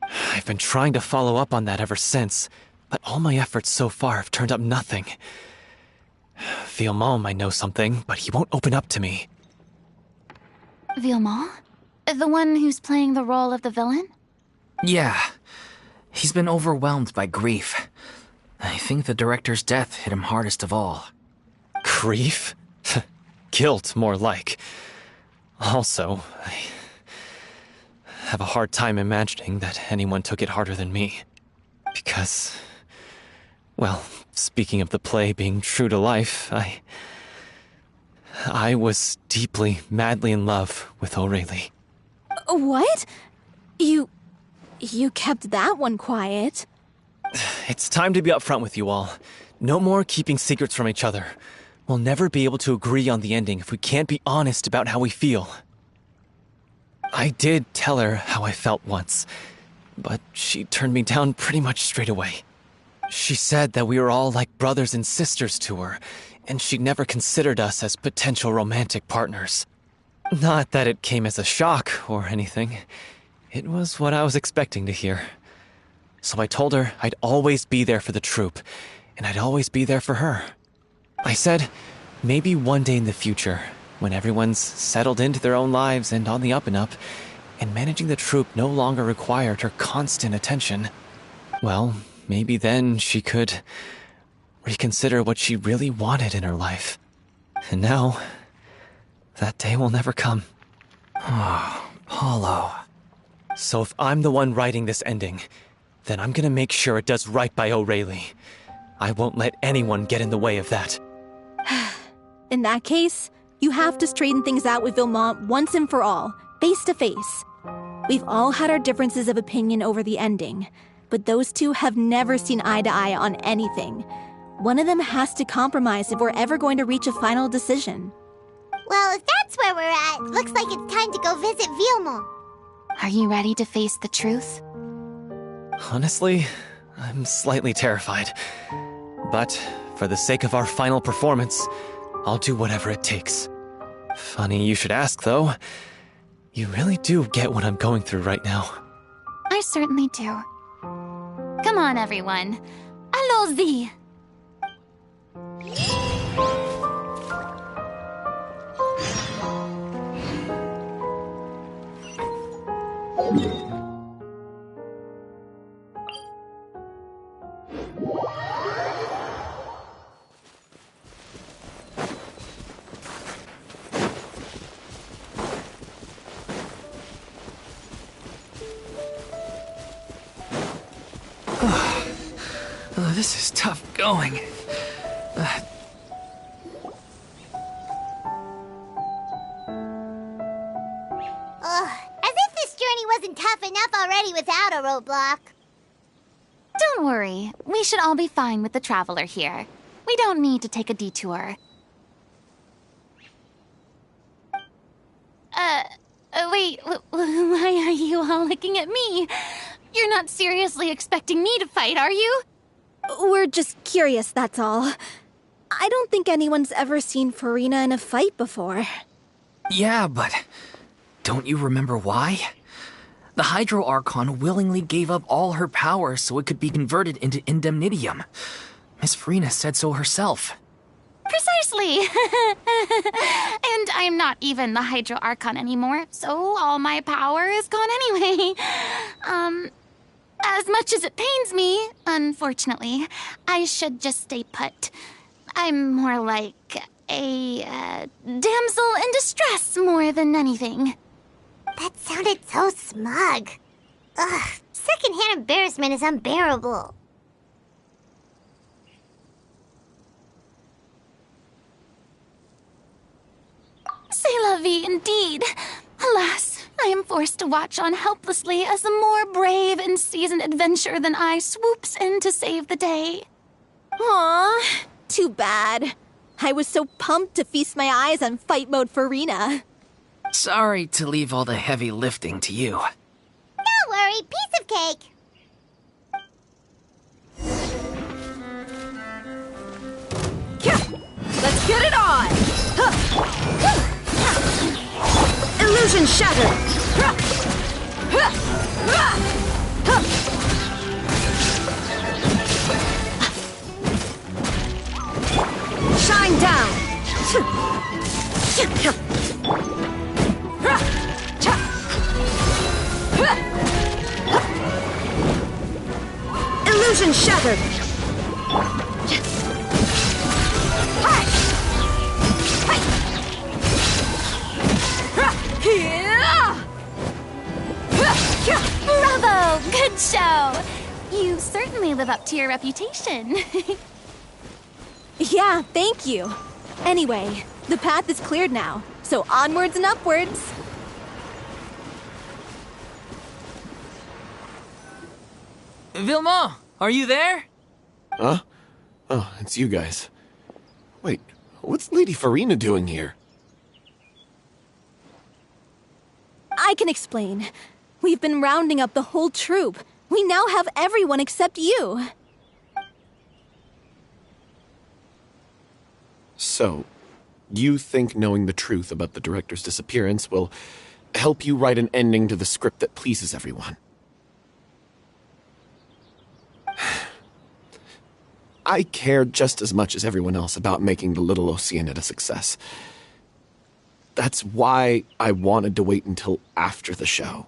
J: I've been trying to follow up on that ever since, but all my efforts so far have turned up nothing. Villemont might know something, but he won't open up to me.
D: Villemont? The one who's playing the role of the villain?
C: Yeah. He's been overwhelmed by grief. I think the director's death hit him hardest of all.
J: Grief? Guilt, more like. Also, I have a hard time imagining that anyone took it harder than me. Because, well, speaking of the play being true to life, I was deeply, madly in love with Aurelie.
E: What? You kept that one quiet.
J: It's time to be upfront with you all. No more keeping secrets from each other. We'll never be able to agree on the ending if we can't be honest about how we feel. I did tell her how I felt once, but she turned me down pretty much straight away. She said that we were all like brothers and sisters to her, and she'd never considered us as potential romantic partners. Not that it came as a shock or anything. It was what I was expecting to hear. So I told her I'd always be there for the troupe, and I'd always be there for her. I said, maybe one day in the future, When everyone's settled into their own lives and on the up and up, and managing the troupe no longer required her constant attention, well, maybe then she could reconsider what she really wanted in her life. And now, that day will never come.
C: Oh, Paulo.
J: So if I'm the one writing this ending, then I'm gonna make sure it does right by O'Reilly. I won't let anyone get in the way of that.
E: In that case, you have to straighten things out with Vilmont once and for all, face to face. We've all had our differences of opinion over the ending, but those two have never seen eye to eye on anything. One of them has to compromise if we're ever going to reach a final decision.
A: Well, if that's where we're at, looks like it's time to go visit Vilmont.
B: Are you ready to face the truth?
J: Honestly, I'm slightly terrified. But for the sake of our final performance, I'll do whatever it takes. Funny you should ask, though. You really do get what I'm going through right now.
B: I certainly do. Come on, everyone. Allons-y!
C: This is tough going.
A: As if this journey wasn't tough enough already without a roadblock.
B: Don't worry. We should all be fine with the traveler here. We don't need to take a detour. Wait, why are you all looking at me? You're not seriously expecting me to fight, are you?
E: We're just curious, that's all. I don't think anyone's ever seen Furina in a fight before.
C: Yeah, but don't you remember why? The Hydro Archon willingly gave up all her power so it could be converted into indemnitium. Miss Furina said so herself.
B: Precisely! And I'm not even the Hydro Archon anymore, so all my power is gone anyway. As much as it pains me, unfortunately, I should just stay put. I'm more like a damsel in distress more than anything.
A: That sounded so smug. Ugh, secondhand embarrassment is unbearable.
B: C'est la vie indeed. Alas, I am forced to watch on helplessly as a more brave and seasoned adventurer than I swoops in to save the day.
E: Aw, too bad. I was so pumped to feast my eyes on fight mode Furina.
C: Sorry to leave all the heavy lifting to you.
A: Don't worry, piece of cake.
K: Let's get it on! Illusion shattered! Shine down! Illusion shattered!
B: Bravo! Good show! You certainly live up to your reputation.
E: Yeah, thank you. Anyway, the path is cleared now, so onwards and upwards.
C: Vilmont, are you there?
L: Huh? Oh, it's you guys. Wait, what's Lady Furina doing here?
E: I can explain. We've been rounding up the whole troupe. We now have everyone except you.
L: So, you think knowing the truth about the director's disappearance will help you write an ending to the script that pleases everyone? I care just as much as everyone else about making the Little Oceanid a success. That's why I wanted to wait until after the show.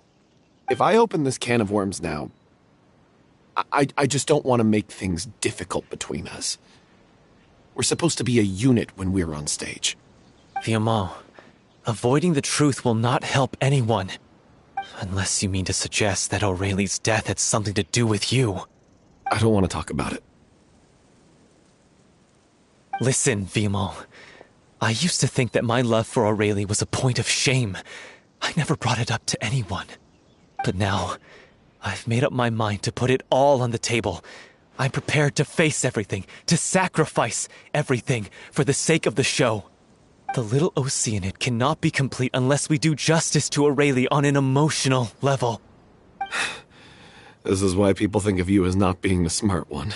L: If I open this can of worms now, I just don't want to make things difficult between us. We're supposed to be a unit when we're on stage.
J: Fiamma, avoiding the truth will not help anyone. Unless you mean to suggest that Aurelie's death had something to do with you.
L: I don't want to talk about it.
J: Listen, Fiamma. I used to think that my love for Aurelie was a point of shame. I never brought it up to anyone. But now, I've made up my mind to put it all on the table. I'm prepared to face everything, to sacrifice everything for the sake of the show. The little Oceanid cannot be complete unless we do justice to Aurelie on an emotional level.
L: This is why people think of you as not being the smart one.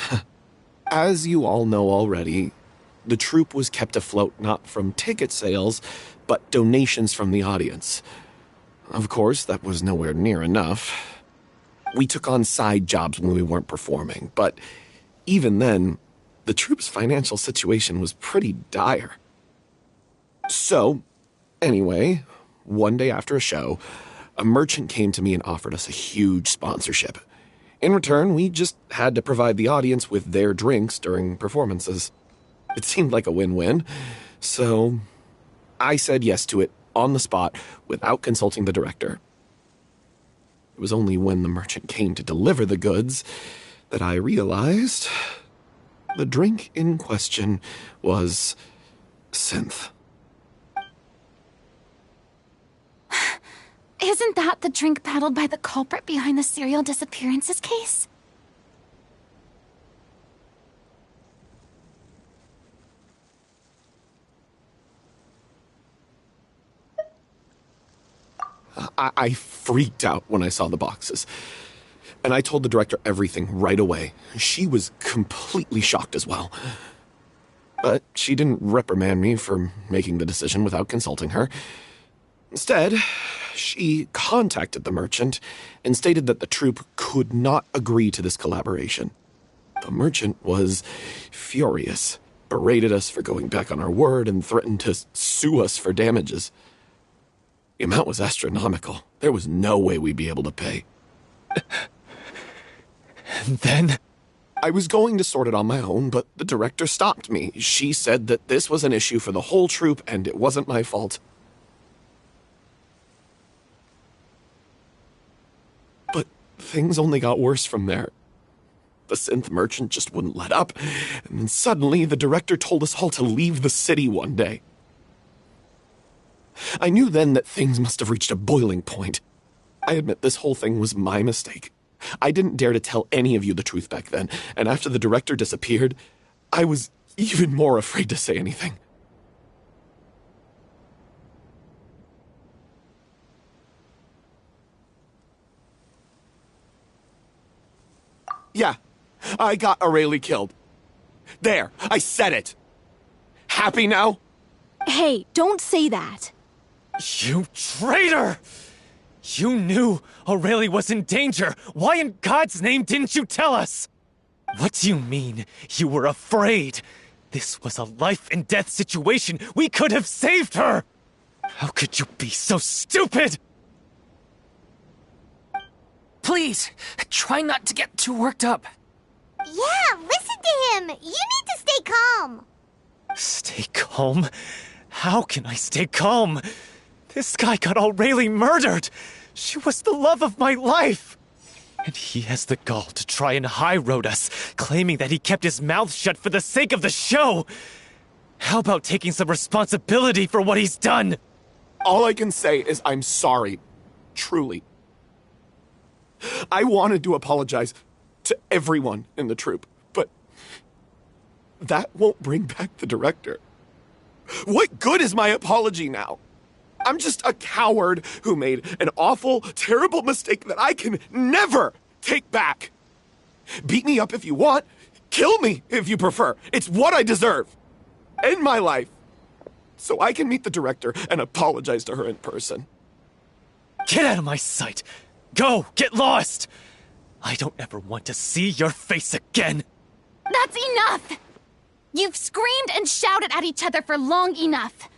L: As you all know already, the troupe was kept afloat not from ticket sales, but donations from the audience. Of course, that was nowhere near enough. We took on side jobs when we weren't performing, but even then, the troupe's financial situation was pretty dire. So, anyway, one day after a show, a merchant came to me and offered us a huge sponsorship. In return, we just had to provide the audience with their drinks during performances. It seemed like a win-win, so I said yes to it on the spot without consulting the director. It was only when the merchant came to deliver the goods that I realized the drink in question was synth.
D: Isn't that the drink peddled by the culprit behind the serial disappearances case?
L: I freaked out when I saw the boxes. And I told the director everything right away. She was completely shocked as well. But she didn't reprimand me for making the decision without consulting her. Instead, she contacted the merchant and stated that the troupe could not agree to this collaboration. The merchant was furious, berated us for going back on our word, and threatened to sue us for damages. The amount was astronomical. There was no way we'd be able to pay.
J: And then?
L: I was going to sort it on my own, but the director stopped me. She said that this was an issue for the whole troupe, and it wasn't my fault. But things only got worse from there. The synth merchant just wouldn't let up, and then suddenly the director told us all to leave the city one day. I knew then that things must have reached a boiling point. I admit this whole thing was my mistake. I didn't dare to tell any of you the truth back then, and after the director disappeared, I was even more afraid to say anything. Yeah, I got Aurelie killed. There, I said it. Happy now?
E: Hey, don't say that.
J: You traitor! You knew Aurelie was in danger. Why in God's name didn't you tell us? What do you mean you were afraid? This was a life and death situation. We could have saved her! How could you be so stupid?
C: Please, try not to get too worked up.
A: Yeah, listen to him. You need to stay calm.
J: Stay calm? How can I stay calm? This guy got Aurelie murdered! She was the love of my life! And he has the gall to try and high-road us, claiming that he kept his mouth shut for the sake of the show! How about taking some responsibility for what he's done?
L: All I can say is I'm sorry. Truly. I wanted to apologize to everyone in the troupe, but that won't bring back the director. What good is my apology now? I'm just a coward who made an awful, terrible mistake that I can never take back. Beat me up if you want. Kill me if you prefer. It's what I deserve. End my life. So I can meet the director and apologize to her in person.
J: Get out of my sight! Go! Get lost! I don't ever want to see your face again!
D: That's enough! You've screamed and shouted at each other for long enough.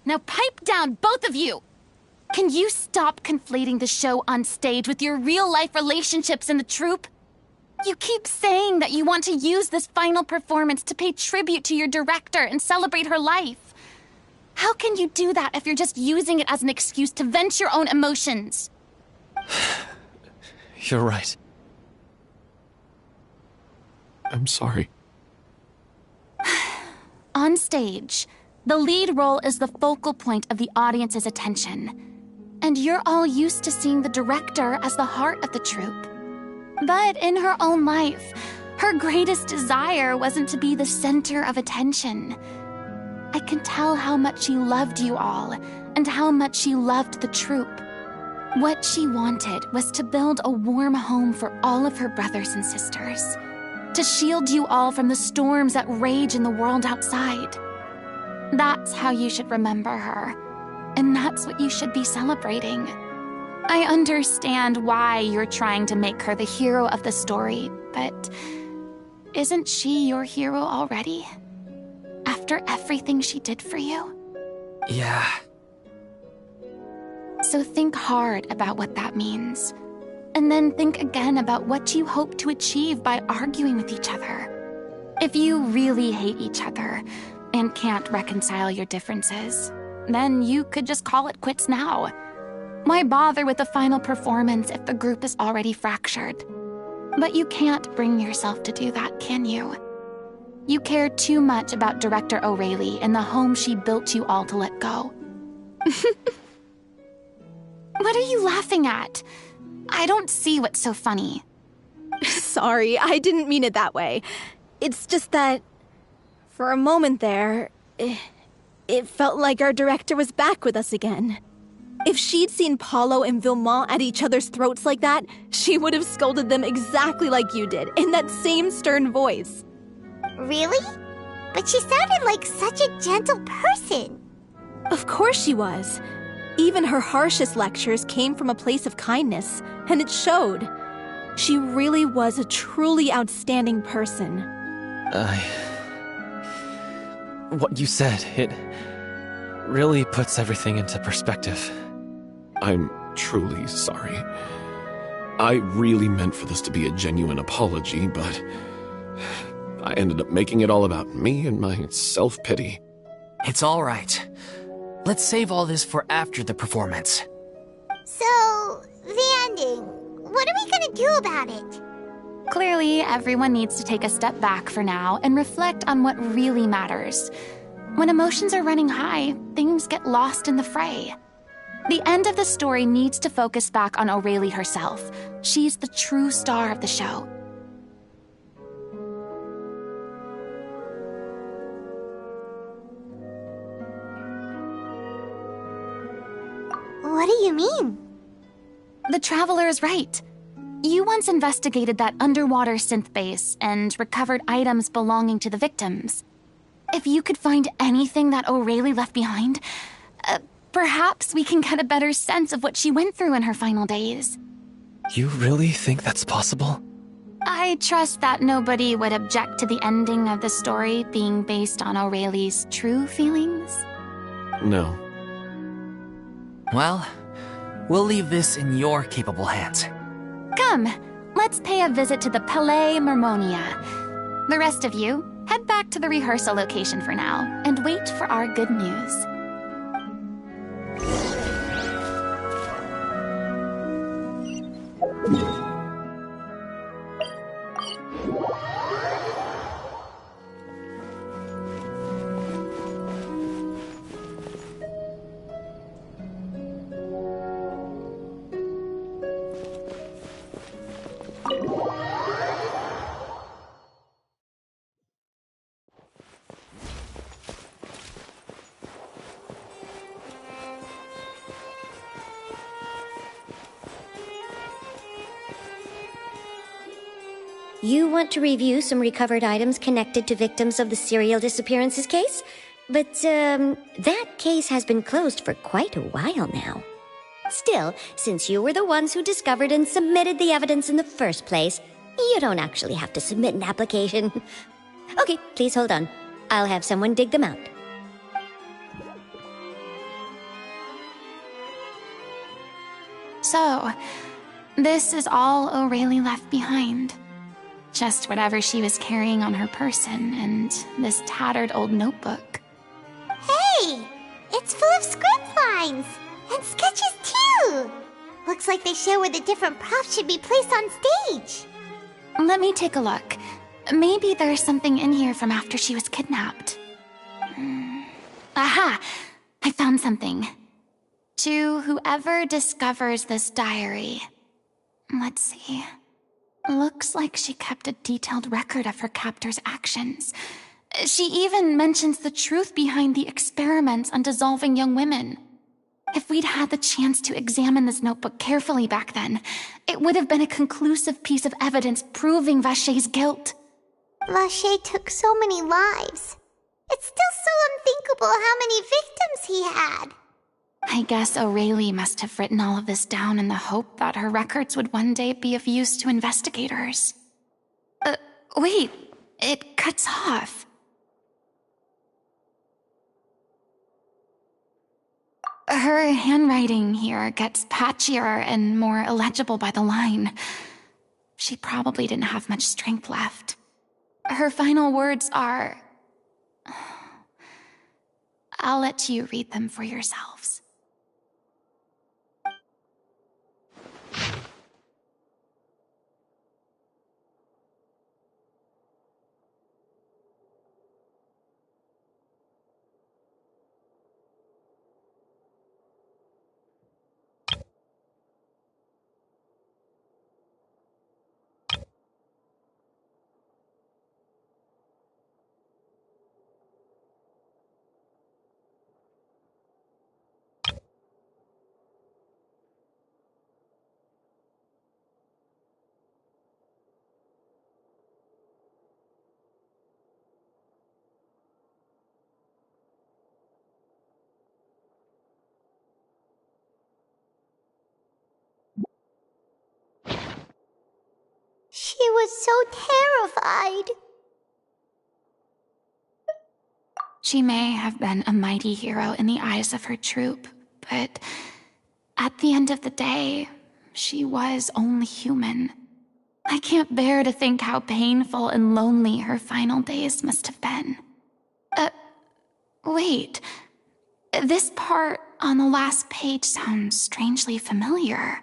D: Now pipe down, both of you! Can you stop conflating the show on stage with your real-life relationships in the troupe? You keep saying that you want to use this final performance to pay tribute to your director and celebrate her life. How can you do that if you're just using it as an excuse to vent your own emotions?
J: You're right.
L: I'm sorry.
D: On stage, the lead role is the focal point of the audience's attention. And you're all used to seeing the director as the heart of the troupe. But in her own life, her greatest desire wasn't to be the center of attention. I can tell how much she loved you all, and how much she loved the troupe. What she wanted was to build a warm home for all of her brothers and sisters. To shield you all from the storms that rage in the world outside. That's how you should remember her. And that's what you should be celebrating. I understand why you're trying to make her the hero of the story, but isn't she your hero already? After everything she did for you?
C: Yeah.
D: So think hard about what that means. And then think again about what you hope to achieve by arguing with each other. If you really hate each other and can't reconcile your differences, then you could just call it quits now. Why bother with the final performance if the group is already fractured? But you can't bring yourself to do that, can you? You care too much about Director O'Reilly and the home she built you all to let go. What are you laughing at? I don't see what's so funny.
E: Sorry, I didn't mean it that way. It's just that, for a moment there, it felt like our director was back with us again. If she'd seen Paulo and Vilmont at each other's throats like that, she would have scolded them exactly like you did, in that same stern voice.
A: Really? But she sounded like such a gentle person.
E: Of course she was. Even her harshest lectures came from a place of kindness, and it showed. She really was a truly outstanding person.
J: What you said, it really puts everything into perspective.
L: I'm truly sorry. I really meant for this to be a genuine apology, but I ended up making it all about me and my self-pity.
C: It's all right. Let's save all this for after the performance.
A: So, the ending. What are we gonna do about it?
D: Clearly, everyone needs to take a step back for now and reflect on what really matters. When emotions are running high, things get lost in the fray. The end of the story needs to focus back on O'Reilly herself. She's the true star of the show.
A: What do you mean?
D: The Traveler is right. You once investigated that underwater synth base and recovered items belonging to the victims. If you could find anything that O'Reilly left behind, perhaps we can get a better sense of what she went through in her final days.
J: You really think that's possible?
D: I trust that nobody would object to the ending of the story being based on O'Reilly's true feelings.
L: No.
C: Well, we'll leave this in your capable hands.
D: Come, let's pay a visit to the Palais Mermonia. The rest of you, head back to the rehearsal location for now, and wait for our good news.
M: You want to review some recovered items connected to victims of the serial disappearances case? But, that case has been closed for quite a while now. Still, since you were the ones who discovered and submitted the evidence in the first place, you don't actually have to submit an application. Okay, please hold on. I'll have someone dig them out.
D: So, this is all O'Reilly left behind. Just whatever she was carrying on her person and this tattered old notebook.
A: Hey! It's full of script lines! And sketches too! Looks like they show where the different props should be placed on stage.
D: Let me take a look. Maybe there's something in here from after she was kidnapped. Aha! I found something. To whoever discovers this diary. Let's see. Looks like she kept a detailed record of her captor's actions. She even mentions the truth behind the experiments on dissolving young women. If we'd had the chance to examine this notebook carefully back then, it would have been a conclusive piece of evidence proving Vacher's guilt.
A: Vacher took so many lives. It's still so unthinkable how many victims he had.
D: I guess O'Reilly must have written all of this down in the hope that her records would one day be of use to investigators. Wait, it cuts off. Her handwriting here gets patchier and more illegible by the line. She probably didn't have much strength left. Her final words are... I'll let you read them for yourselves.
A: She was so terrified.
D: She may have been a mighty hero in the eyes of her troop, but at the end of the day, she was only human. I can't bear to think how painful and lonely her final days must have been. Wait. This part on the last page sounds strangely familiar.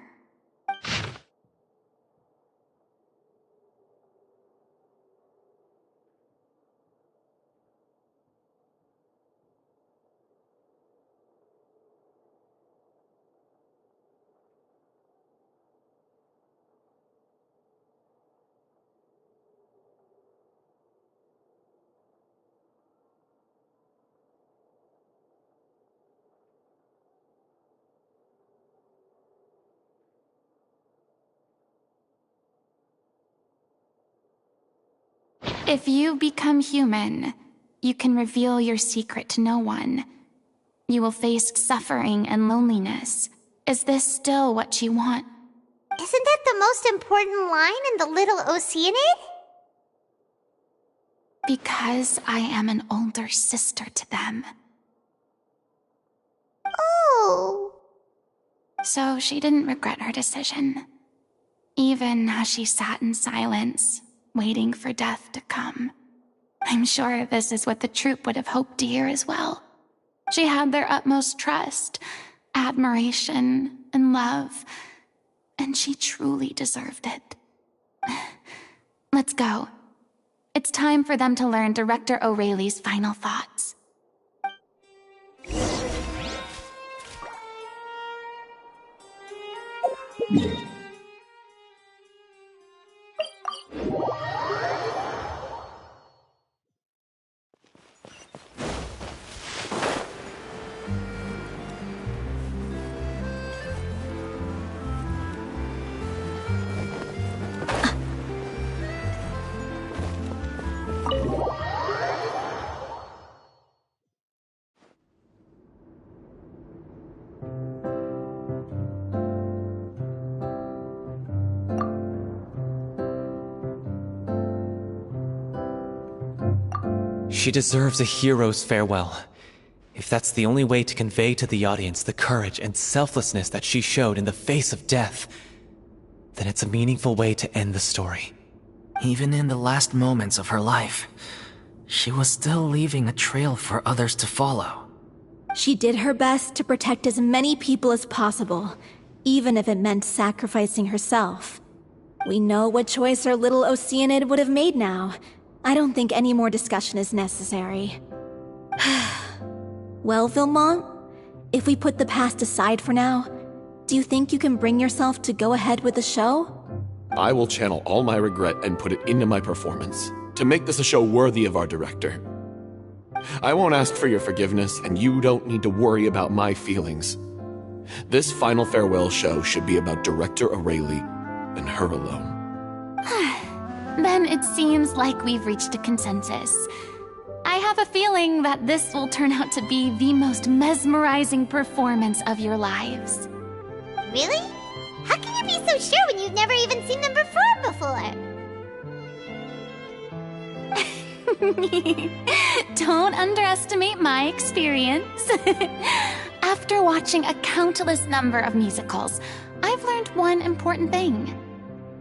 D: If you become human, you can reveal your secret to no one. You will face suffering and loneliness. Is this still what you want?
A: Isn't that the most important line in the Little Oceanid?
D: Because I am an older sister to them.
A: Oh.
D: So she didn't regret her decision. Even as she sat in silence, waiting for death to come. I'm sure this is what the troupe would have hoped to hear as well. She had their utmost trust, admiration, and love, and she truly deserved it. Let's go. It's time for them to learn Director O'Reilly's final thoughts.
J: She deserves a hero's farewell. If that's the only way to convey to the audience the courage and selflessness that she showed in the face of death, then it's a meaningful way to end the story.
C: Even in the last moments of her life, she was still leaving a trail for others to follow.
E: She did her best to protect as many people as possible, even if it meant sacrificing herself. We know what choice our little Oceanid would have made now. I don't think any more discussion is necessary. Well, Vilmont, if we put the past aside for now, do you think you can bring yourself to go ahead with the show?
L: I will channel all my regret and put it into my performance, to make this a show worthy of our director. I won't ask for your forgiveness, and you don't need to worry about my feelings. This final farewell show should be about Director Aurelie and her alone.
D: Then it seems like we've reached a consensus. I have a feeling that this will turn out to be the most mesmerizing performance of your lives.
A: Really? How can you be so sure when you've never even seen them perform before?
D: Don't underestimate my experience. After watching a countless number of musicals, I've learned one important thing.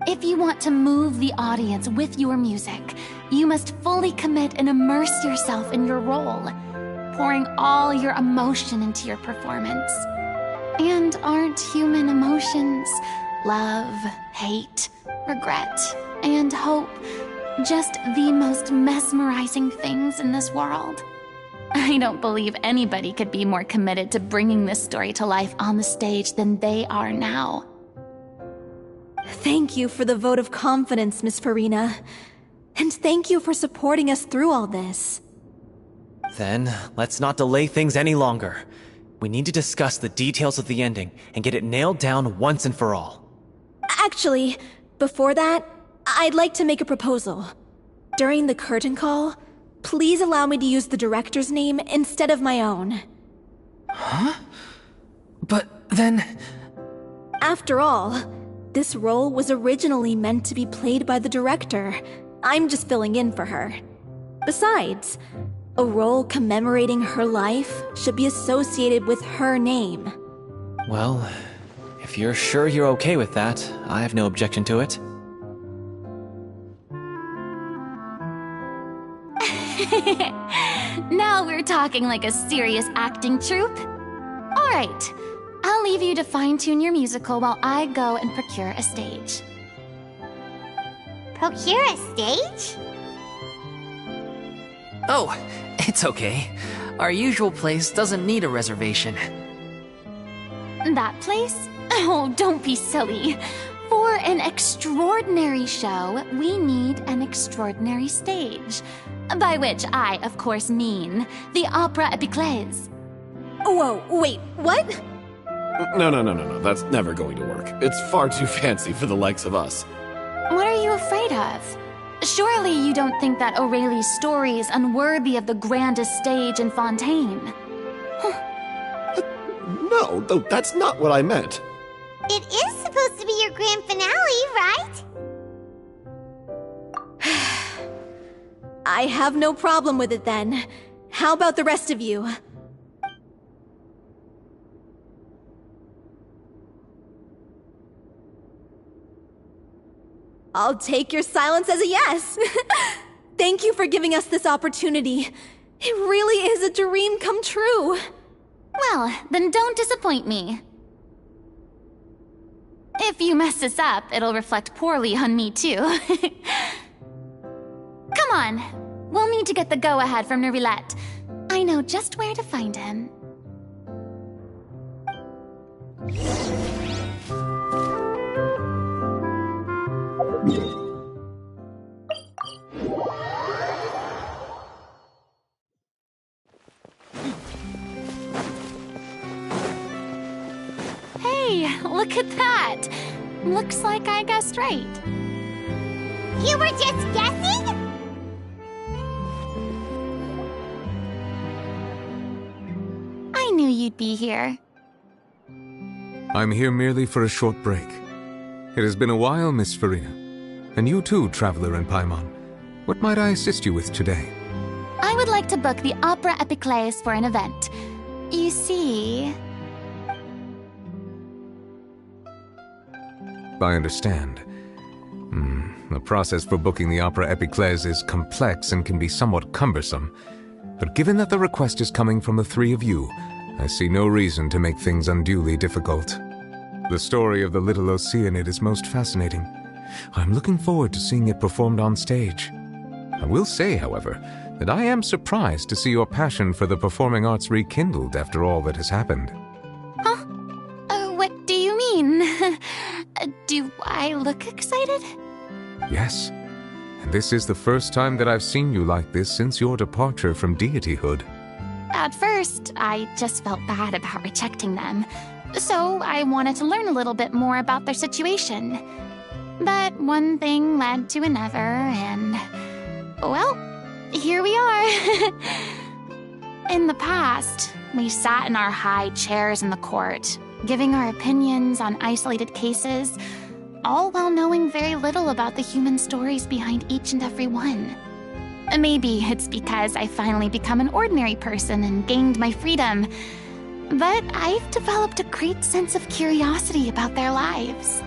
D: If you want to move the audience with your music, you must fully commit and immerse yourself in your role, pouring all your emotion into your performance. And aren't human emotions, love, hate, regret, and hope, just the most mesmerizing things in this world? I don't believe anybody could be more committed to bringing this story to life on the stage than they are now.
E: Thank you for the vote of confidence, Miss Furina. And thank you for supporting us through all this.
J: Then, let's not delay things any longer. We need to discuss the details of the ending and get it nailed down once and for all.
E: Actually, before that, I'd like to make a proposal. During the curtain call, please allow me to use the director's name instead of my own.
C: Huh? But then...
E: After all, this role was originally meant to be played by the director. I'm just filling in for her. Besides, a role commemorating her life should be associated with her name.
J: Well, if you're sure you're okay with that, I have no objection to it.
D: Now we're talking like a serious acting troupe. All right, I'll leave you to fine-tune your musical while I go and procure a stage.
A: Procure a stage?
C: Oh, it's okay. Our usual place doesn't need a reservation.
D: That place? Oh, don't be silly. For an extraordinary show, we need an extraordinary stage. By which I, of course, mean the Opera Epiclese.
E: Whoa, wait, what?
L: No, that's never going to work. It's far too fancy for the likes of us.
D: What are you afraid of? Surely you don't think that Aurelie's story is unworthy of the grandest stage in Fontaine.
L: No, that's not what I meant.
A: It is supposed to be your grand finale, right?
E: I have no problem with it then. How about the rest of you? I'll take your silence as a yes. Thank you for giving us this opportunity. It really is a dream come true.
D: Well, then don't disappoint me. If you mess this up, it'll reflect poorly on me too. Come on, we'll need to get the go-ahead from Nerilette. I know just where to find him. Hey, look at that! Looks like I guessed right.
A: You were just guessing?
D: I knew you'd be here.
N: I'm here merely for a short break. It has been a while, Miss Furina. And you too, Traveler in Paimon. What might I assist you with today?
D: I would like to book the Opera Epiclese for an event. You see...
N: I understand. The process for booking the Opera Epiclese is complex and can be somewhat cumbersome. But given that the request is coming from the three of you, I see no reason to make things unduly difficult. The story of the little Oceanid is most fascinating. I'm looking forward to seeing it performed on stage. I will say, however, that I am surprised to see your passion for the performing arts rekindled after all that has happened.
D: Huh? What do you mean? Do I look excited?
N: Yes. And this is the first time that I've seen you like this since your departure from deityhood.
D: At first, I just felt bad about rejecting them. So I wanted to learn a little bit more about their situation. But one thing led to another, and... well, here we are. In the past, we sat in our high chairs in the court, giving our opinions on isolated cases, all while knowing very little about the human stories behind each and every one. Maybe it's because I finally become an ordinary person and gained my freedom, but I've developed a great sense of curiosity about their lives.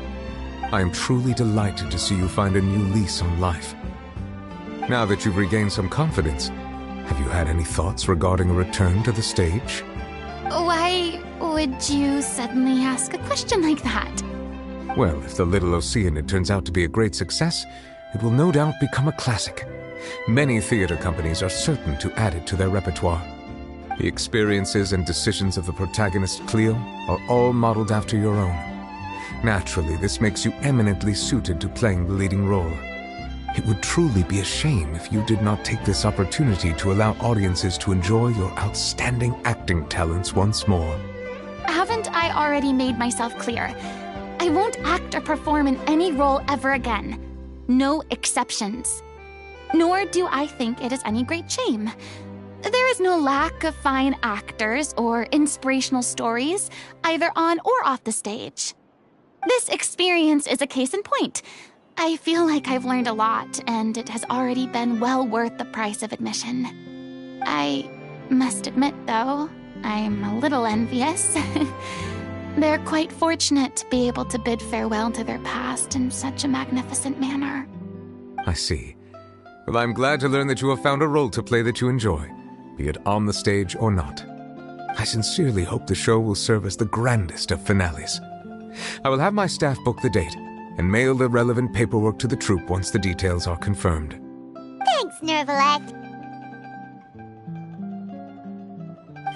N: I am truly delighted to see you find a new lease on life. Now that you've regained some confidence, have you had any thoughts regarding a return to the stage?
D: Why would you suddenly ask a question like that?
N: Well, if the Little Oceanid turns out to be a great success, it will no doubt become a classic. Many theater companies are certain to add it to their repertoire. The experiences and decisions of the protagonist Cleo are all modeled after your own. Naturally, this makes you eminently suited to playing the leading role. It would truly be a shame if you did not take this opportunity to allow audiences to enjoy your outstanding acting talents once more.
D: Haven't I already made myself clear? I won't act or perform in any role ever again. No exceptions. Nor do I think it is any great shame. There is no lack of fine actors or inspirational stories, either on or off the stage. This experience is a case in point. I feel like I've learned a lot, and it has already been well worth the price of admission. I must admit, though, I'm a little envious. They're quite fortunate to be able to bid farewell to their past in such a magnificent manner.
N: I see. Well, I'm glad to learn that you have found a role to play that you enjoy, be it on the stage or not. I sincerely hope the show will serve as the grandest of finales. I will have my staff book the date and mail the relevant paperwork to the troupe once the details are confirmed.
A: Thanks, Nervalette.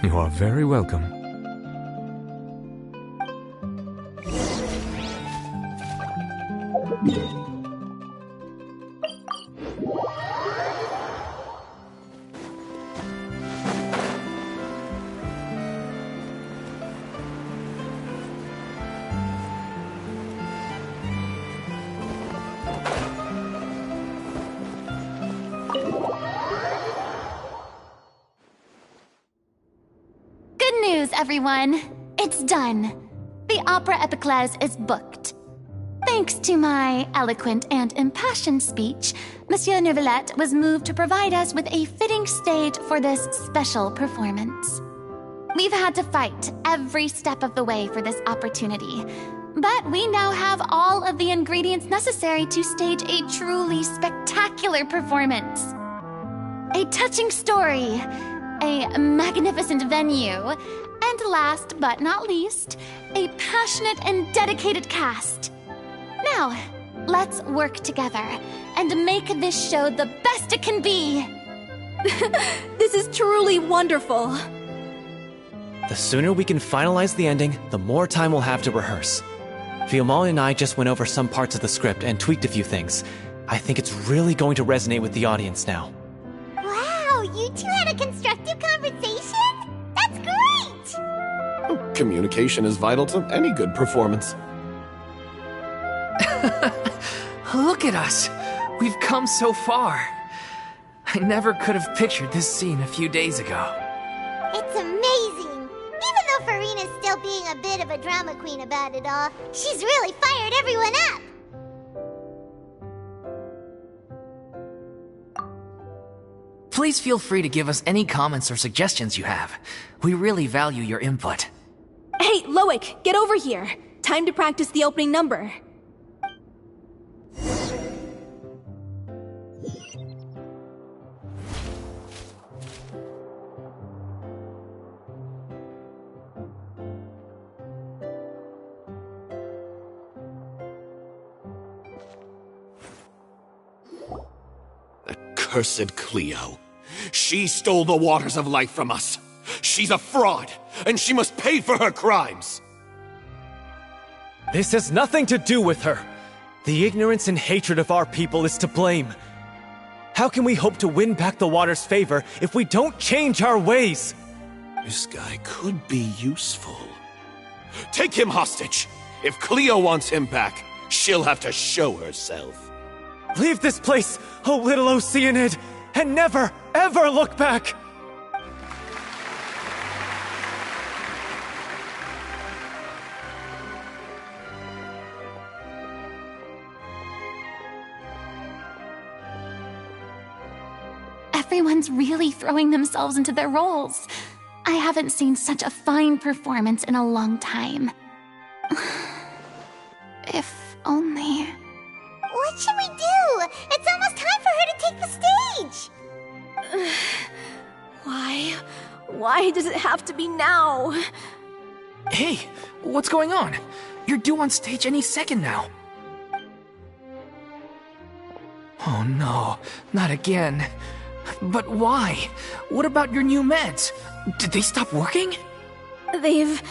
N: You are very welcome.
D: Everyone, it's done. The Opera Epiclese is booked. Thanks to my eloquent and impassioned speech, Monsieur Neuvillette was moved to provide us with a fitting stage for this special performance. We've had to fight every step of the way for this opportunity, but we now have all of the ingredients necessary to stage a truly spectacular performance. A touching story, a magnificent venue, and last but not least, a passionate and dedicated cast. Now, let's work together and make this show the best it can be.
E: This is truly wonderful.
H: The sooner we can finalize the ending, the more time we'll have to rehearse. Fiumali and I just went over some parts of the script and tweaked a few things. I think it's really going to resonate with the audience now.
A: Wow, you two had a constructive conversation? That's great!
L: Communication is vital to any good performance.
C: Look at us! We've come so far. I never could have pictured this scene a few days ago.
A: It's amazing! Even though Furina's still being a bit of a drama queen about it all, she's really fired everyone up!
C: Please feel free to give us any comments or suggestions you have. We really value your input.
E: Hey, Loic, get over here. Time to practice the opening number.
L: Cursed Cleo. She stole the waters of life from us. She's a fraud, and she must pay for her crimes.
J: This has nothing to do with her. The ignorance and hatred of our people is to blame. How can we hope to win back the water's favor if we don't change our ways?
L: This guy could be useful. Take him hostage. If Cleo wants him back, she'll have to show herself.
J: Leave this place, O little Oceanid, and never, ever look back!
D: Everyone's really throwing themselves into their roles. I haven't seen such a fine performance in a long time. If only...
A: What should we do? It's almost time for her to take the stage!
E: Why? Why does it have to be now?
C: Hey, what's going on? You're due on stage any second now. Oh no, not again. But why? What about your new meds? Did they stop working?
E: They've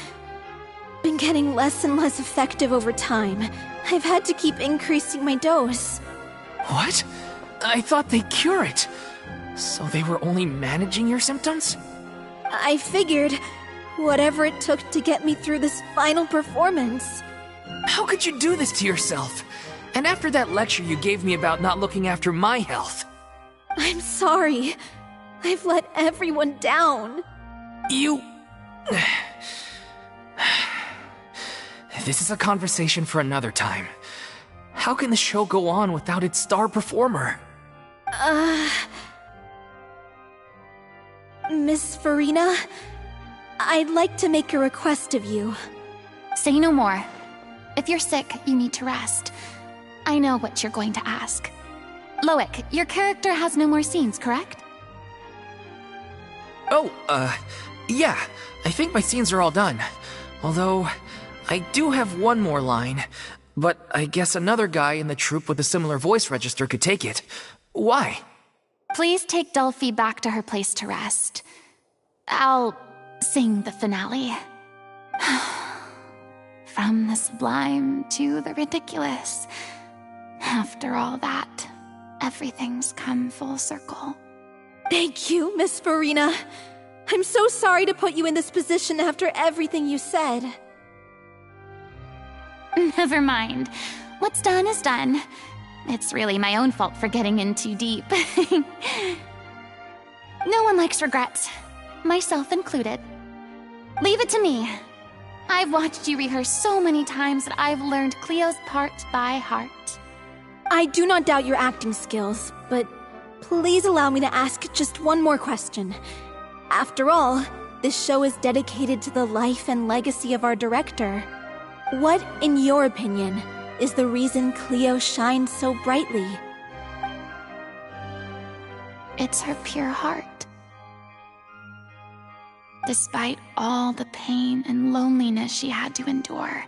E: been getting less and less effective over time. I've had to keep increasing my dose.
C: What? I thought they cure it. So they were only managing your symptoms?
E: I figured whatever it took to get me through this final performance.
C: How could you do this to yourself? And after that lecture you gave me about not looking after my health.
E: I'm sorry. I've let everyone down.
C: You... This is a conversation for another time. How can the show go on without its star performer?
E: Miss Furina, I'd like to make a request of you.
D: Say no more. If you're sick, you need to rest. I know what you're going to ask. Loic, your character has no more scenes, correct?
C: Oh, yeah. I think my scenes are all done. Although, I do have one more line. But I guess another guy in the troupe with a similar voice register could take it. Why?
D: Please take Delphi back to her place to rest. I'll sing the finale. From the sublime to the ridiculous. After all that, everything's come full circle.
E: Thank you, Miss Furina. I'm so sorry to put you in this position after everything you said.
D: Never mind. What's done is done. It's really my own fault for getting in too deep. No one likes regrets, myself included. Leave it to me. I've watched you rehearse so many times that I've learned Cleo's part by heart.
E: I do not doubt your acting skills, but please allow me to ask just one more question. After all, this show is dedicated to the life and legacy of our director. What, in your opinion, is the reason Cleo shines so brightly?
D: It's her pure heart. Despite all the pain and loneliness she had to endure,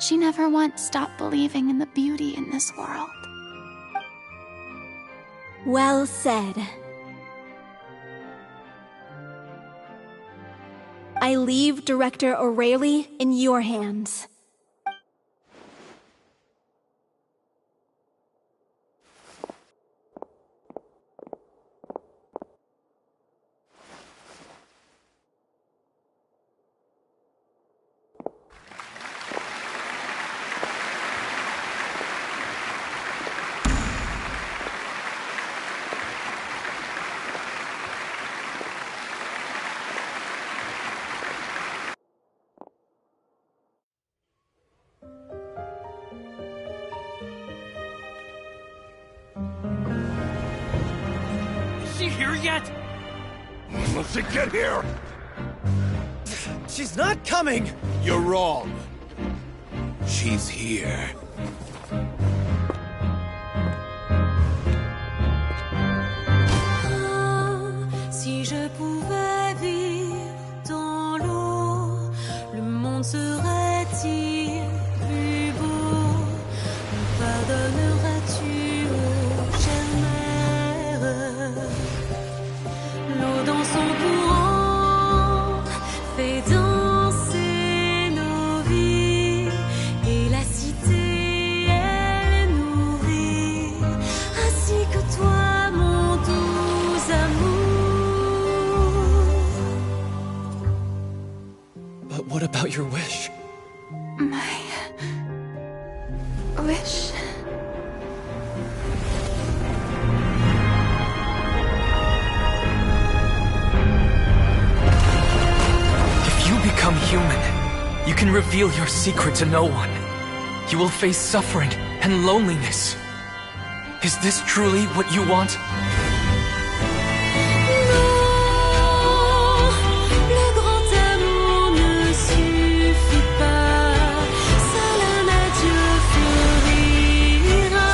D: she never once stopped believing in the beauty in this world.
E: Well said. I leave Director O'Reilly in your hands.
G: here yet?
F: Let's get here!
J: She's not coming!
F: You're wrong. She's here.
O: Si je pouvais vivre dans l'eau, le monde serait-il plus beau? Me pardonneras-tu, ô chère mère? L'eau dans son courant fait danser nos vies, et la cité elle nourrit, ainsi que toi, mon doux amour.
J: But what about your wish?
B: My wish?
G: If you become human, you can reveal your secret to no one. You will face suffering and loneliness. Is this truly what you want?
O: Le grand amour ne suffit pas, seul un adieu fleurira.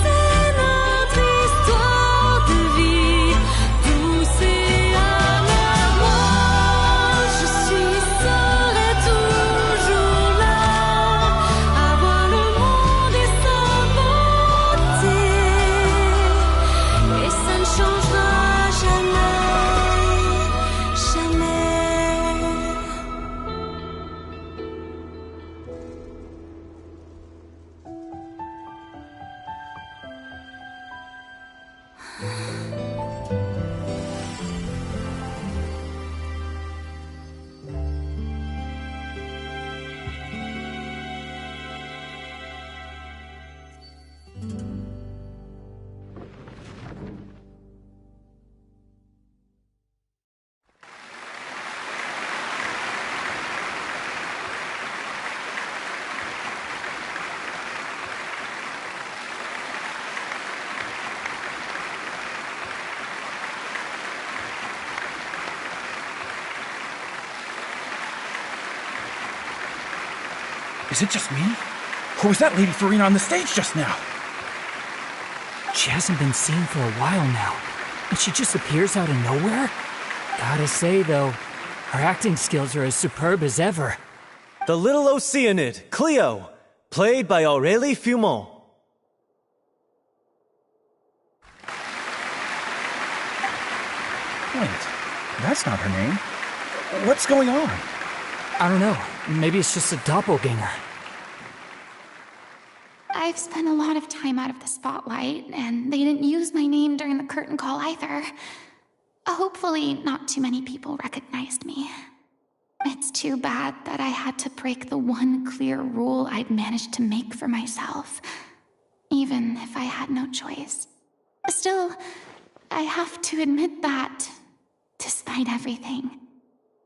O: C'est notre histoire de vie, douce et amère. Moi, je serai toujours là, à voir le monde et sa beauté, et ça ne changera jamais, jamais.
P: Is it just me? Or was that Lady Furina on the stage just now?
Q: She hasn't been seen for a while now, and she just appears out of nowhere? Gotta say, though, her acting skills are as superb as ever.
J: The little Oceanid, Cleo, played by Aurélie Fumont.
P: Wait, that's not her name. What's going on?
Q: I don't know. Maybe it's just a doppelganger.
D: I've spent a lot of time out of the spotlight, and they didn't use my name during the curtain call either. Hopefully, not too many people recognized me. It's too bad that I had to break the one clear rule I'd managed to make for myself, even if I had no choice. Still, I have to admit that, despite everything,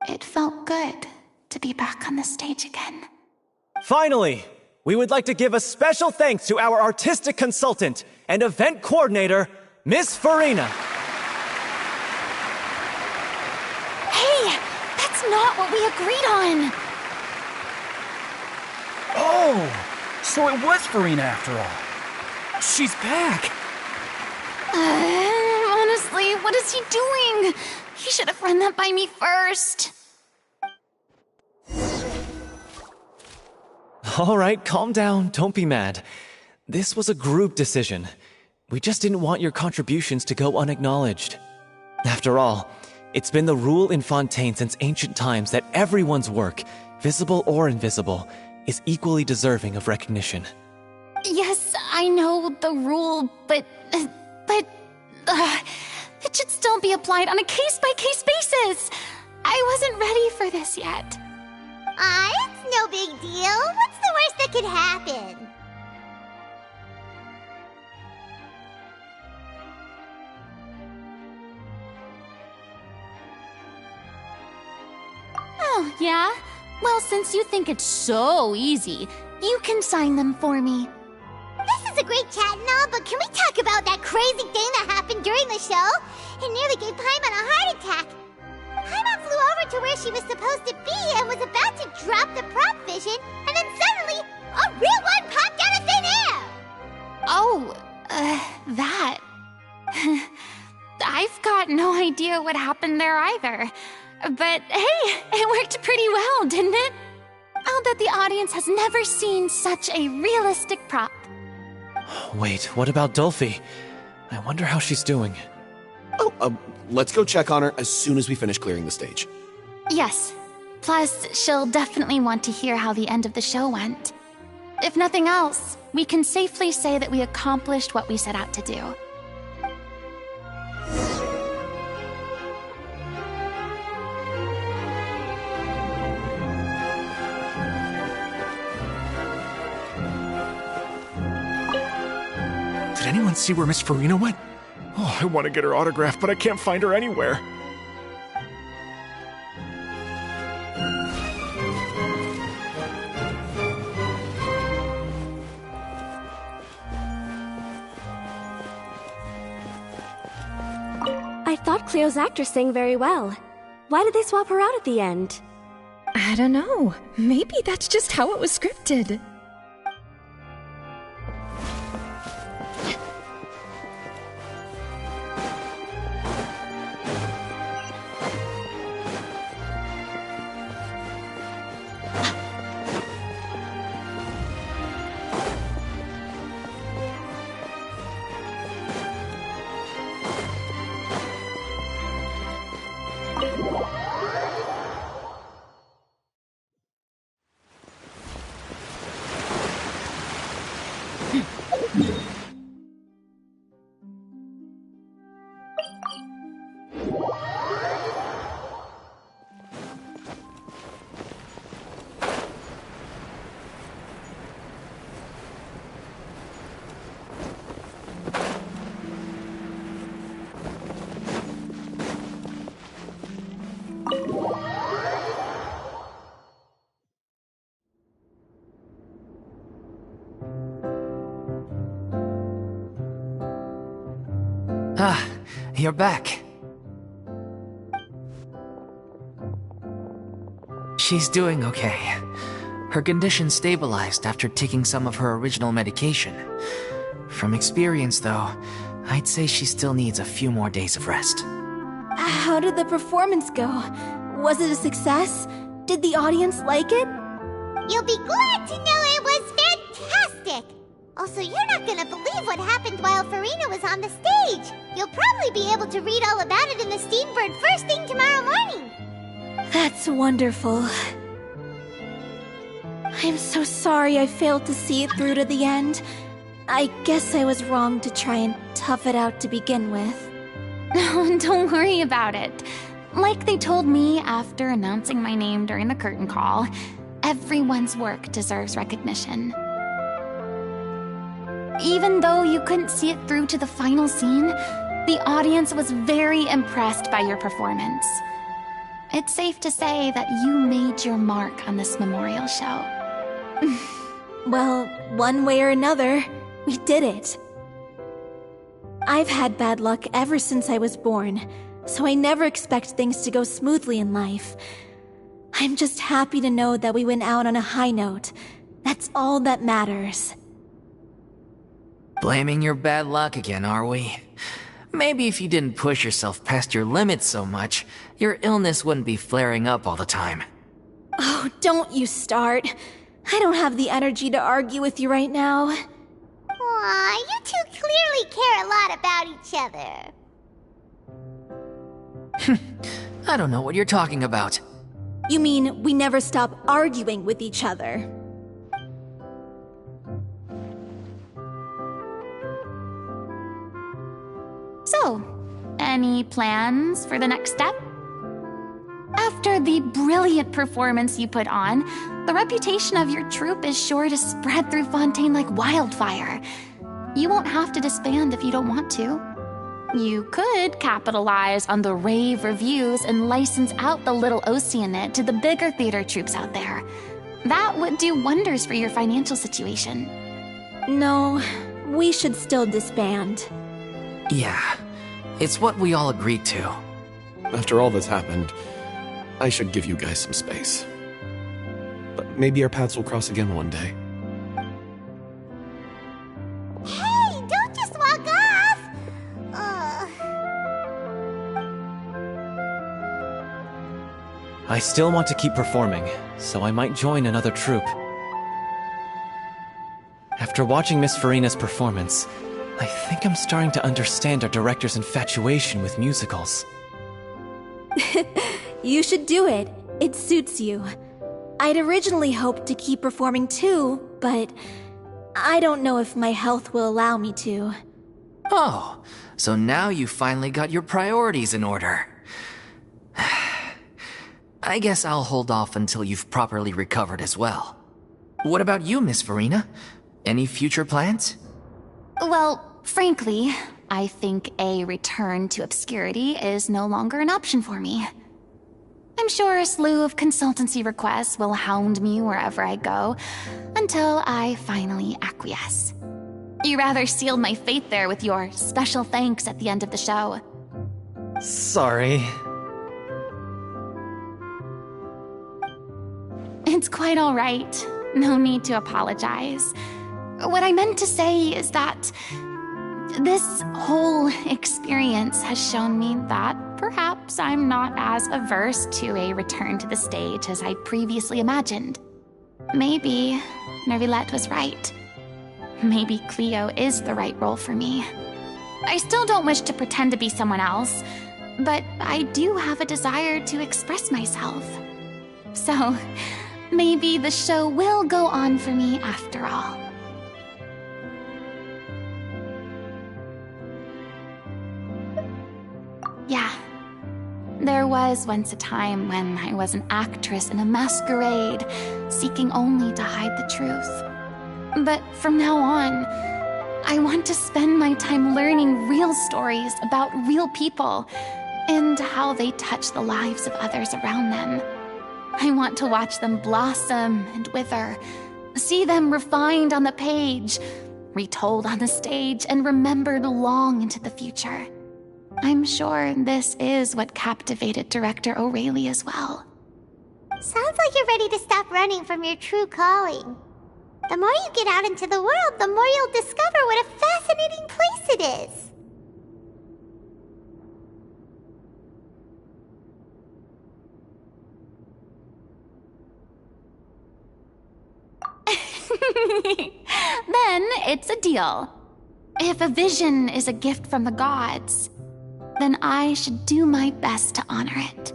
D: it felt good to be back on the stage again.
J: Finally, we would like to give a special thanks to our artistic consultant and event coordinator, Miss Furina.
D: Hey, that's not what we agreed on!
P: Oh, so it was Furina after all. She's back!
D: Honestly, what is he doing? He should have run that by me first.
J: All right, calm down, don't be mad. This was a group decision. We just didn't want your contributions to go unacknowledged. After all, it's been the rule in Fontaine since ancient times that everyone's work, visible or invisible, is equally deserving of recognition.
D: Yes, I know the rule, but it should still be applied on a case-by-case basis. I wasn't ready for this yet.
A: It's no big deal. What's the worst that could happen?
D: Oh, yeah? Well, since you think it's so easy, you can sign them for me.
A: This is a great chat and all, but can we talk about that crazy thing that happened during the show? and nearly gave Paimon a heart attack. Paimon flew over to where she was supposed to be and was about to drop the prop vision, and then suddenly, a real one popped out of thin air!
D: Oh, that. I've got no idea what happened there either. But hey, it worked pretty well, didn't it? I'll bet the audience has never seen such a realistic prop.
H: Wait, what about Dolphy? I wonder how she's doing.
L: Oh, let's go check on her as soon as we finish clearing the stage.
D: Yes. Plus, she'll definitely want to hear how the end of the show went. If nothing else, we can safely say that we accomplished what we set out to do.
J: Did anyone see where Miss Furina went? Oh, I want to get her autograph, but I can't find her anywhere.
R: I thought Cleo's actress sang very well. Why did they swap her out at the end?
S: I don't know. Maybe that's just how it was scripted.
C: Ah, you're back. She's doing okay. Her condition stabilized after taking some of her original medication. From experience, though, I'd say she still needs a few more days of rest.
E: How did the performance go? Was it a success? Did the audience like it?
A: You'll be glad to know it was fantastic! Also, you're not gonna believe what happened while Furina was on the stage. You'll probably be able to read all about it in the Steambird first thing tomorrow morning.
E: That's wonderful. I'm so sorry I failed to see it through to the end. I guess I was wrong to try and tough it out to begin with.
D: No, don't worry about it. Like they told me after announcing my name during the curtain call, everyone's work deserves recognition. Even though you couldn't see it through to the final scene, the audience was very impressed by your performance. It's safe to say that you made your mark on this memorial show.
E: Well, one way or another, we did it. I've had bad luck ever since I was born, so I never expect things to go smoothly in life. I'm just happy to know that we went out on a high note. That's all that matters.
C: Blaming your bad luck again, are we? Maybe if you didn't push yourself past your limits so much, your illness wouldn't be flaring up all the time.
E: Oh, don't you start. I don't have the energy to argue with you right now.
A: Aw, you two clearly care a lot about each other.
C: I don't know what you're talking about.
E: You mean we never stop arguing with each other?
D: So, any plans for the next step? After the brilliant performance you put on, the reputation of your troupe is sure to spread through Fontaine like wildfire. You won't have to disband if you don't want to. You could capitalize on the rave reviews and license out the Little Oceanate to the bigger theater troupes out there. That would do wonders for your financial situation.
E: No, we should still disband.
C: Yeah, It's what we all agreed to.
L: After all that's happened, I should give you guys some space. But maybe our paths will cross again one day.
A: Hey, don't just walk off! Ugh.
H: I still want to keep performing, so I might join another troupe. After watching Miss Furina's performance, I think I'm starting to understand our director's infatuation with musicals.
E: You should do it. It suits you. I'd originally hoped to keep performing too, but I don't know if my health will allow me to.
C: Oh, so now you finally got your priorities in order. I guess I'll hold off until you've properly recovered as well. What about you, Miss Furina? Any future plans?
D: Well, frankly, I think a return to obscurity is no longer an option for me. I'm sure a slew of consultancy requests will hound me wherever I go, until I finally acquiesce. You rather sealed my fate there with your special thanks at the end of the show.
H: Sorry.
D: It's quite all right. No need to apologize. What I meant to say is that this whole experience has shown me that perhaps I'm not as averse to a return to the stage as I previously imagined. Maybe Nervillette was right. Maybe Cleo is the right role for me. I still don't wish to pretend to be someone else, but I do have a desire to express myself. So, maybe the show will go on for me after all. Yeah. There was once a time when I was an actress in a masquerade, seeking only to hide the truth. But from now on, I want to spend my time learning real stories about real people and how they touch the lives of others around them. I want to watch them blossom and wither, see them refined on the page, retold on the stage, and remembered long into the future. I'm sure this is what captivated director O'Reilly as well.
A: Sounds like you're ready to stop running from your true calling. The more you get out into the world, the more you'll discover what a fascinating place it is.
D: Then it's a deal. If a vision is a gift from the gods, then I should do my best to honor it.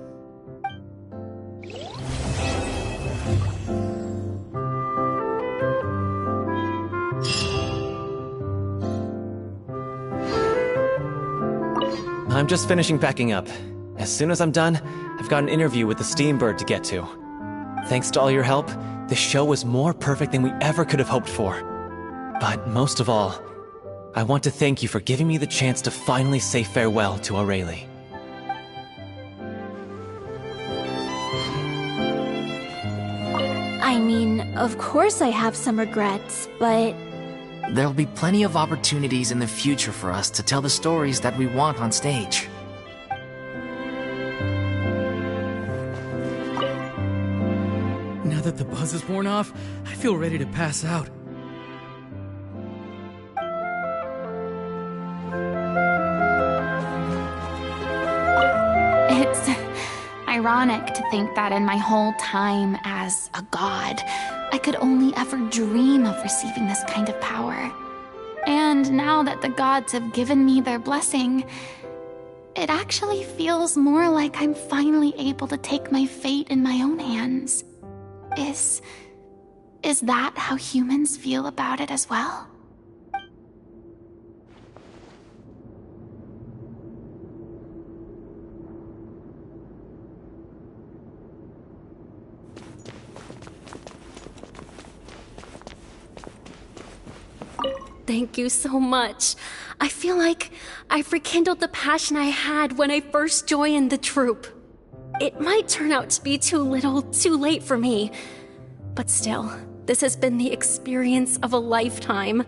H: I'm just finishing packing up. As soon as I'm done, I've got an interview with the Steambird to get to. Thanks to all your help, this show was more perfect than we ever could have hoped for. But most of all, I want to thank you for giving me the chance to finally say farewell to O'Reilly.
E: I mean, of course I have some regrets, but...
C: There'll be plenty of opportunities in the future for us to tell the stories that we want on stage.
T: Now that the buzz is worn off, I feel ready to pass out.
D: It's ironic to think that in my whole time as a god, I could only ever dream of receiving this kind of power. And now that the gods have given me their blessing, it actually feels more like I'm finally able to take my fate in my own hands. Is that how humans feel about it as well?
R: Thank you so much. I feel like I've rekindled the passion I had when I first joined the troupe. It might turn out to be too little, too late for me. But still, this has been the experience of a lifetime.